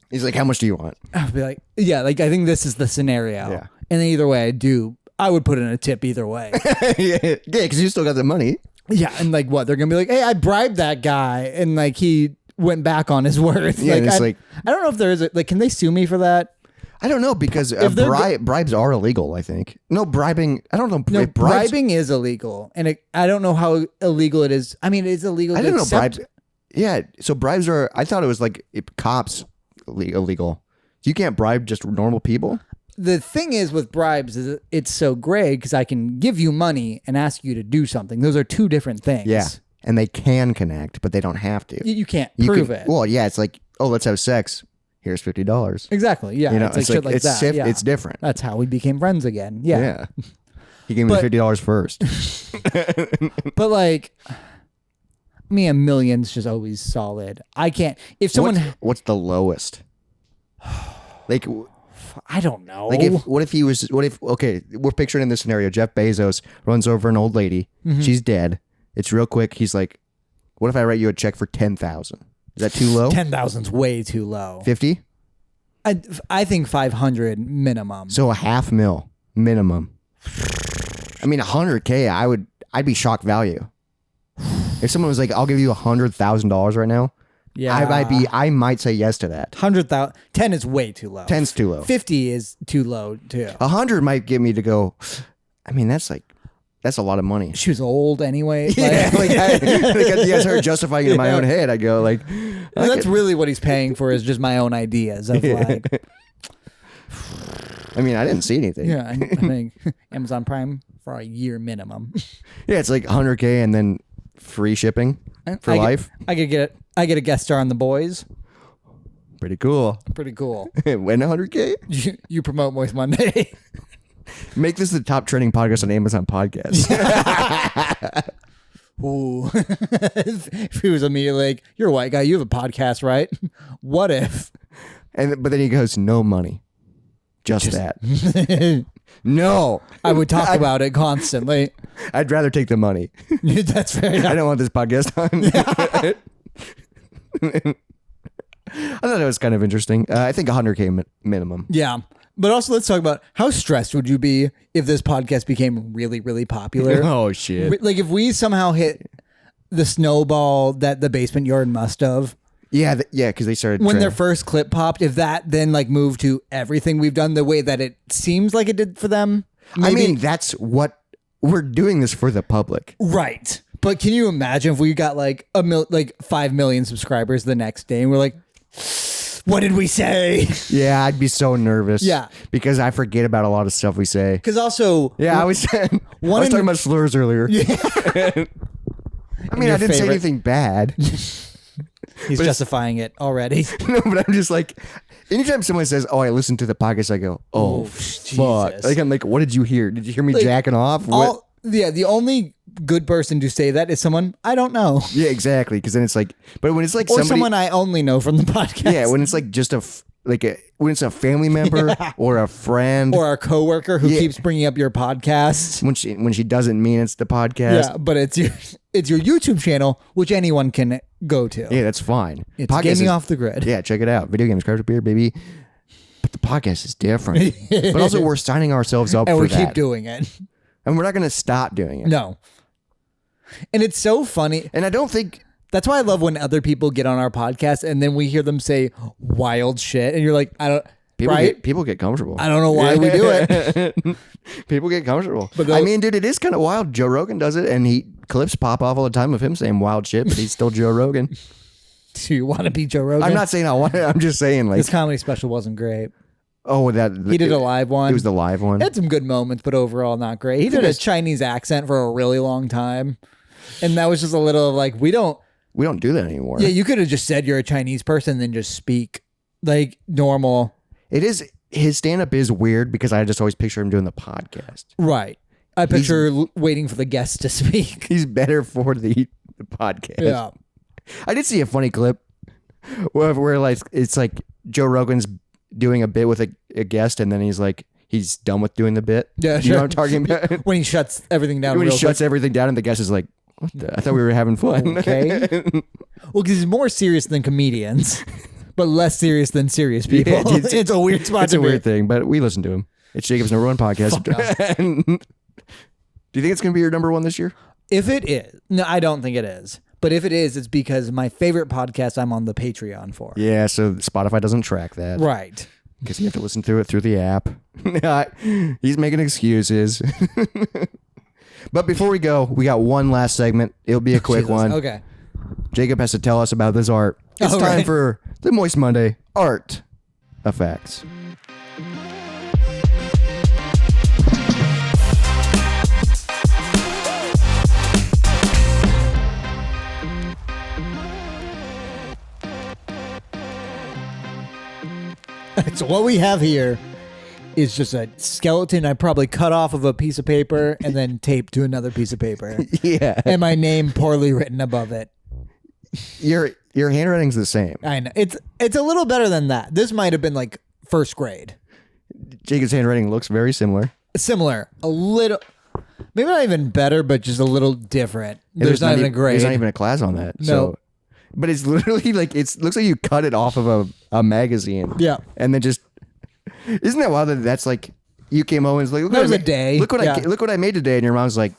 He's like, how much do you want? I'd be like, yeah, like I think this is the scenario. Yeah. And then either way, I would put in a tip either way. Yeah, because you still got the money. Yeah, and like what? They're gonna be like, hey, I bribed that guy, and like he went back on his word. Yeah, it's like I don't know if there is can they sue me for that? I don't know because bribes are illegal. I think bribing. I don't know. No, bribes, bribing is illegal, and I don't know how illegal it is. I mean, it's illegal. I to don't know accept. bribes. Yeah, so bribes are. I thought it was like cops illegal. You can't bribe just normal people. The thing is with bribes is it's so gray because I can give you money and ask you to do something. Those are two different things. Yeah, and they can connect, but they don't have to. You can't prove it. Well, yeah, it's like, oh, let's have sex. Here's $50. Exactly. Yeah, it's like shit like that. Yeah. It's different. That's how we became friends again. Yeah. Yeah. He gave me $50 first. But like, me, a million's just always solid. I can't. If someone, what's the lowest? Like, I don't know. Like what if okay, we're picturing in this scenario, Jeff Bezos runs over an old lady. She's dead. It's real quick. He's like, what if I write you a check for 10,000? Is that too low? 10,000's way too low. 50? I think 500 minimum. So $500,000 minimum. I mean, 100K, I'd be shock value. If someone was like, I'll give you $100,000 right now. Yeah. I might say yes to that. 100,000. 10 is way too low. 10's too low. 50 is too low too. 100 might get me to go. I mean, that's a lot of money. She was old anyway. Yeah, I started justifying it in my own head. I go like, that's really what he's paying for is just my own ideas of like. I mean, I didn't see anything. Yeah, I think Amazon Prime for a year minimum. Yeah, it's like 100K and then free shipping for life. I get a guest star on The Boys. Pretty cool. Pretty cool. When 100K? You promote Moist Monday. Make this the top trending podcast on Amazon Podcasts. Ooh. If he was immediately like, you're a white guy, you have a podcast, right? What if? But then he goes, no money. Just that. No. I would talk about it constantly. I'd rather take the money. That's very nice. I don't want this podcast on. I thought it was kind of interesting. I think 100K minimum. Yeah. But also, let's talk about how stressed would you be if this podcast became really, really popular? Oh, shit. Like if we somehow hit the snowball that the Basement Yard must have. Yeah, because they started when their first clip popped. If that then like moved to everything we've done the way that it seems like it did for them. Maybe. I mean, that's what we're doing this for the public. Right. But can you imagine if we got like 5 million subscribers the next day and we're like, what did we say? Yeah, I'd be so nervous. Yeah. Because I forget about a lot of stuff we say. Because also... Yeah, I was talking about slurs earlier. Yeah. I mean, I didn't say anything bad. He's justifying it already. No, but I'm just like... Anytime someone says, "Oh, I listened to the podcast," I go, "Oh, fuck!" Jesus. Like I'm like, "What did you hear? Did you hear me jacking off?" The only good person to say that is someone I don't know. Yeah, exactly. Because then it's like, but when it's like or someone I only know from the podcast. Yeah, when it's like just when it's a family member or a friend or a coworker who keeps bringing up your podcast when she doesn't mean it's the podcast. Yeah, but it's your YouTube channel, which anyone can go to. Yeah, that's fine. It's Gaming Off the Grid. Yeah, check it out. Video games, craft beer, baby. But the podcast is different. But also, we're signing ourselves up and for we that. keep doing it. And we're not going to stop doing it. No. And it's so funny. And I don't think... That's why I love when other people get on our podcast and then we hear them say wild shit. And you're like, I don't... People get comfortable. I don't know why we do it. People get comfortable. But I mean, dude, it is kind of wild. Joe Rogan does it, and clips pop off all the time of him saying wild shit, but he's still Joe Rogan. Do you want to be Joe Rogan? I'm not saying I want it. I'm just saying, like... His comedy special wasn't great. Oh, he did a live one. It was the live one. It had some good moments, but overall not great. He did a Chinese accent for a really long time. And that was just a little like, we don't do that anymore. Yeah, you could have just said you're a Chinese person and then just speak like normal. It is, his stand-up is weird because I just always picture him doing the podcast. Right. I picture waiting for the guests to speak. He's better for the podcast. Yeah. I did see a funny clip where like it's like Joe Rogan's doing a bit with a guest and then he's done with doing the bit. Yeah, you know what I'm talking about? When he shuts everything down. When he shuts everything down and the guest is like, what the? I thought we were having fun. Okay. Well, because he's more serious than comedians, but less serious than serious people. Yeah, it's a weird spot. It's a weird thing, but we listen to him. It's Jacob's #1 podcast. Do you think it's going to be your #1 this year? If it is, no, I don't think it is. But if it is, it's because my favorite podcast I'm on the Patreon for. Yeah, so Spotify doesn't track that. Right. Because you have to listen to it through the app. He's making excuses. But before we go, we got one last segment. It'll be a quick one. Okay. Jacob has to tell us about this art. It's time for the Moist Monday Art-Ifacts. So what we have here is just a skeleton I probably cut off of a piece of paper and then taped to another piece of paper. Yeah. And my name poorly written above it. Your handwriting's the same. I know. It's a little better than that. This might have been like first grade. Jacob's handwriting looks very similar. Similar. A little, maybe not even better, but just a little different. There's not even a grade. There's not even a class on that. No. So, but it's literally like, looks like you cut it off of a magazine. Yeah. And then just, isn't that wild that that's like, you came home and was like, look that what was I a day. Look what I made today. And your mom's like,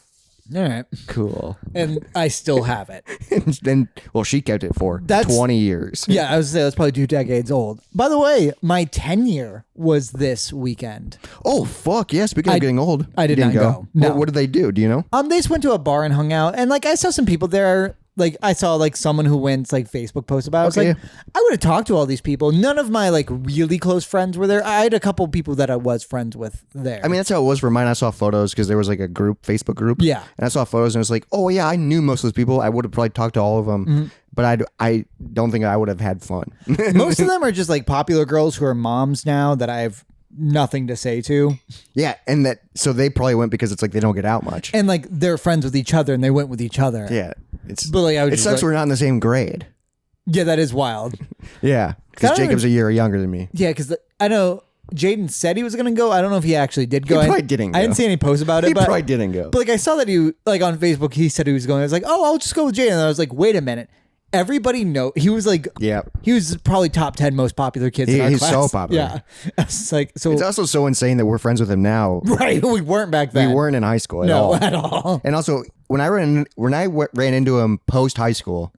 all right. cool. And I still have it. And then, well, she kept it for 20 years. Yeah, I was saying that's probably 2 decades old. By the way, my 10-year was this weekend. Oh, fuck. Yeah. Speaking of getting old. I did you didn't not go. No. What did they do? Do you know? They just went to a bar and hung out. And like I saw some people there. Like I saw like someone who went like Facebook posts about it. I was like, I would have talked to all these people. None of my like really close friends were there. I had a couple people that I was friends with there. I mean, that's how it was for mine. I saw photos because there was like a group, Facebook group. Yeah. And I saw photos and it was like, oh yeah, I knew most of those people. I would have probably talked to all of them, but I don't think I would have had fun. Most of them are just like popular girls who are moms now that I have nothing to say to. Yeah. And so they probably went because it's like they don't get out much. And like they're friends with each other and they went with each other. Yeah. But like it sucks we're not in the same grade. Yeah, that is wild. Yeah. Because Jacob's a year younger than me. Yeah, because I know Jaden said he was going to go. I don't know if he actually did go. He probably didn't go. I didn't see any posts about it. He but probably didn't go. But like I saw that he like on Facebook, he said he was going. I was like, oh, I'll just go with Jaden. And I was like, wait a minute. Everybody know he was like, yeah, he was probably top 10 most popular kids in our he's class. so popular. Yeah, it's like so. It's also so insane that we're friends with him now. Right, we weren't back then. We weren't in high school at no, all. at all. And also, when I ran into him post high school,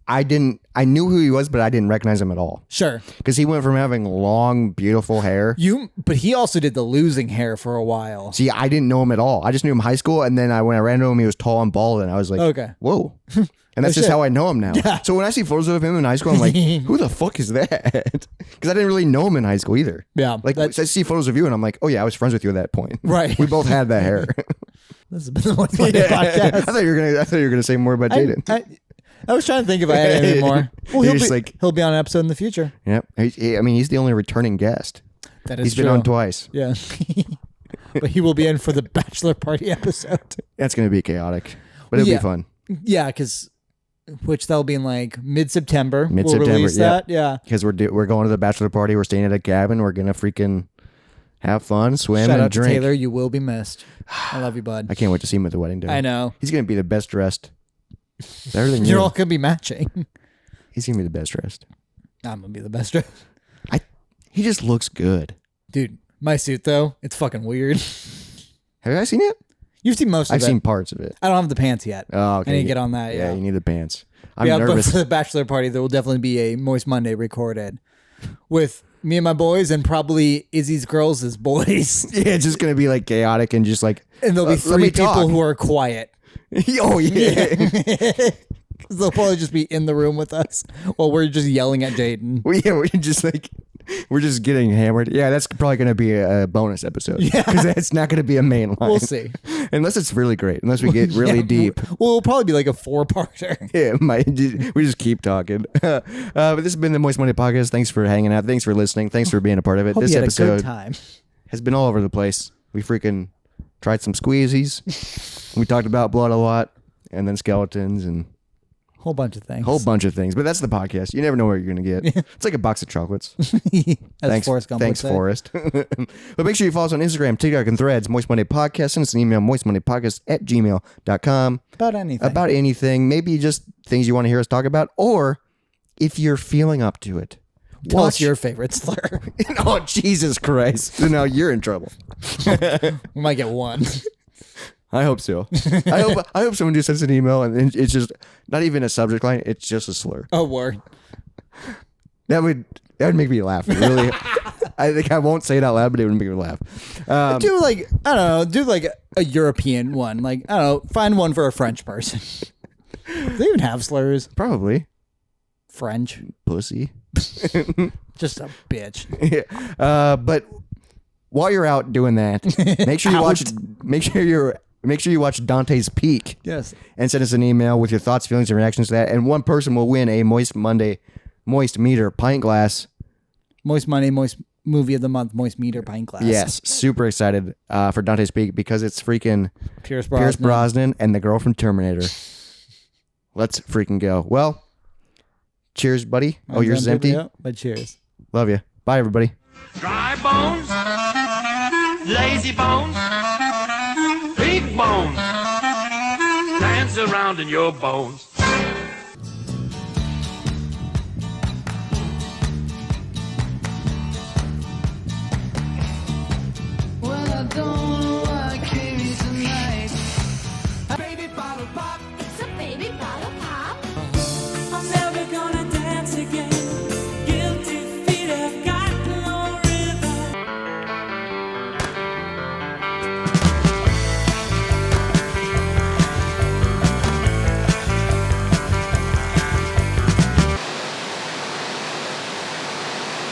I knew who he was, but I didn't recognize him at all. Sure, because he went from having long, beautiful hair. But he also did the losing hair for a while. See, I didn't know him at all. I just knew him high school, and then when I ran into him, he was tall and bald, and I was like, okay, whoa. And that's just how I know him now. Yeah. So when I see photos of him in high school, I'm like, who the fuck is that? Because I didn't really know him in high school either. Yeah. Like, I see photos of you, and I'm like, oh, yeah, I was friends with you at that point. Right. We both had that hair. This has been the Moist Monday podcast. I thought you were gonna say more about Jaden. I was trying to think if I had any more. Well, he'll be on an episode in the future. Yep. I mean, he's the only returning guest. That is He's true. been on twice. Yeah. But he will be in for the bachelor party episode. That's going to be chaotic, but it'll be fun. Yeah, because that'll be in like mid-September. Mid-September, we'll release that. Yeah. Because we're going to the bachelor party. We're staying at a cabin. We're gonna freaking have fun, swim, Shout and out drink. to Taylor. You will be missed. I love you, bud. I can't wait to see him at the wedding day. I know. He's gonna be the best dressed. Better than you. You're all gonna be matching. He's gonna be the best dressed. I'm gonna be the best dressed. He just looks good. Dude, my suit though, it's fucking weird. Have you guys seen it? You've seen most of it. I've seen parts of it. I don't have the pants yet. Oh, okay. I need to get on that. Yeah, Yeah. you need the pants. I'm But nervous. for the bachelor party, there will definitely be a Moist Monday recorded with me and my boys and probably Izzy's girls' boys. Yeah, it's just gonna be like chaotic and just like. And there'll be let me 3 people talk. who are quiet. Oh yeah. They'll probably just be in the room with us while we're just yelling at Jaden. We're just getting hammered. Yeah, that's probably going to be a bonus episode. Yeah, because it's not going to be a main line. We'll see. Unless it's really great. Unless we get really deep. Well, it'll probably be like a 4-parter. Yeah, we just keep talking. But this has been the Moist Monday podcast. Thanks for hanging out. Thanks for listening. Thanks for being a part of it. Hope This you had episode a good time. has been all over the place. We freaking tried some squeezies. We talked about blood a lot, and then skeletons and Whole bunch of things. But that's the podcast. You never know what you're going to get. It's like a box of chocolates. Thanks, Forrest Gump would say. Forrest. But make sure you follow us on Instagram, TikTok, and Threads. Moist Monday Podcast. Send us an email, moistmondaypodcast@gmail.com. About anything. Maybe just things you want to hear us talk about. Or if you're feeling up to it, Tell us your favorite slur. Oh, Jesus Christ. So now you're in trouble. We might get one. I hope so. I hope someone just sends an email and it's just not even a subject line. It's just a slur. Oh, word. That would make me laugh. Really. I think I won't say it out loud, but it would make me laugh. Do like, I don't know, do like a European one. Like, I don't know, find one for a French person. Do they even have slurs? Probably. French. Pussy. Just a bitch. Yeah. But while you're out doing that, make sure you watch Dante's Peak. Yes. And send us an email with your thoughts, feelings, and reactions to that. And one person will win a Moist Monday Moist Meter pint glass. Moist Monday, Moist Movie of the Month, Moist Meter pint glass. Yes. Super excited for Dante's Peak because it's freaking Pierce Brosnan and the girl from Terminator. Let's freaking go. Well, cheers, buddy. Oh, yours is empty? Yeah, but cheers. Love you. Bye, everybody. Dry bones. Lazy bones, big bones, dance around in your bones.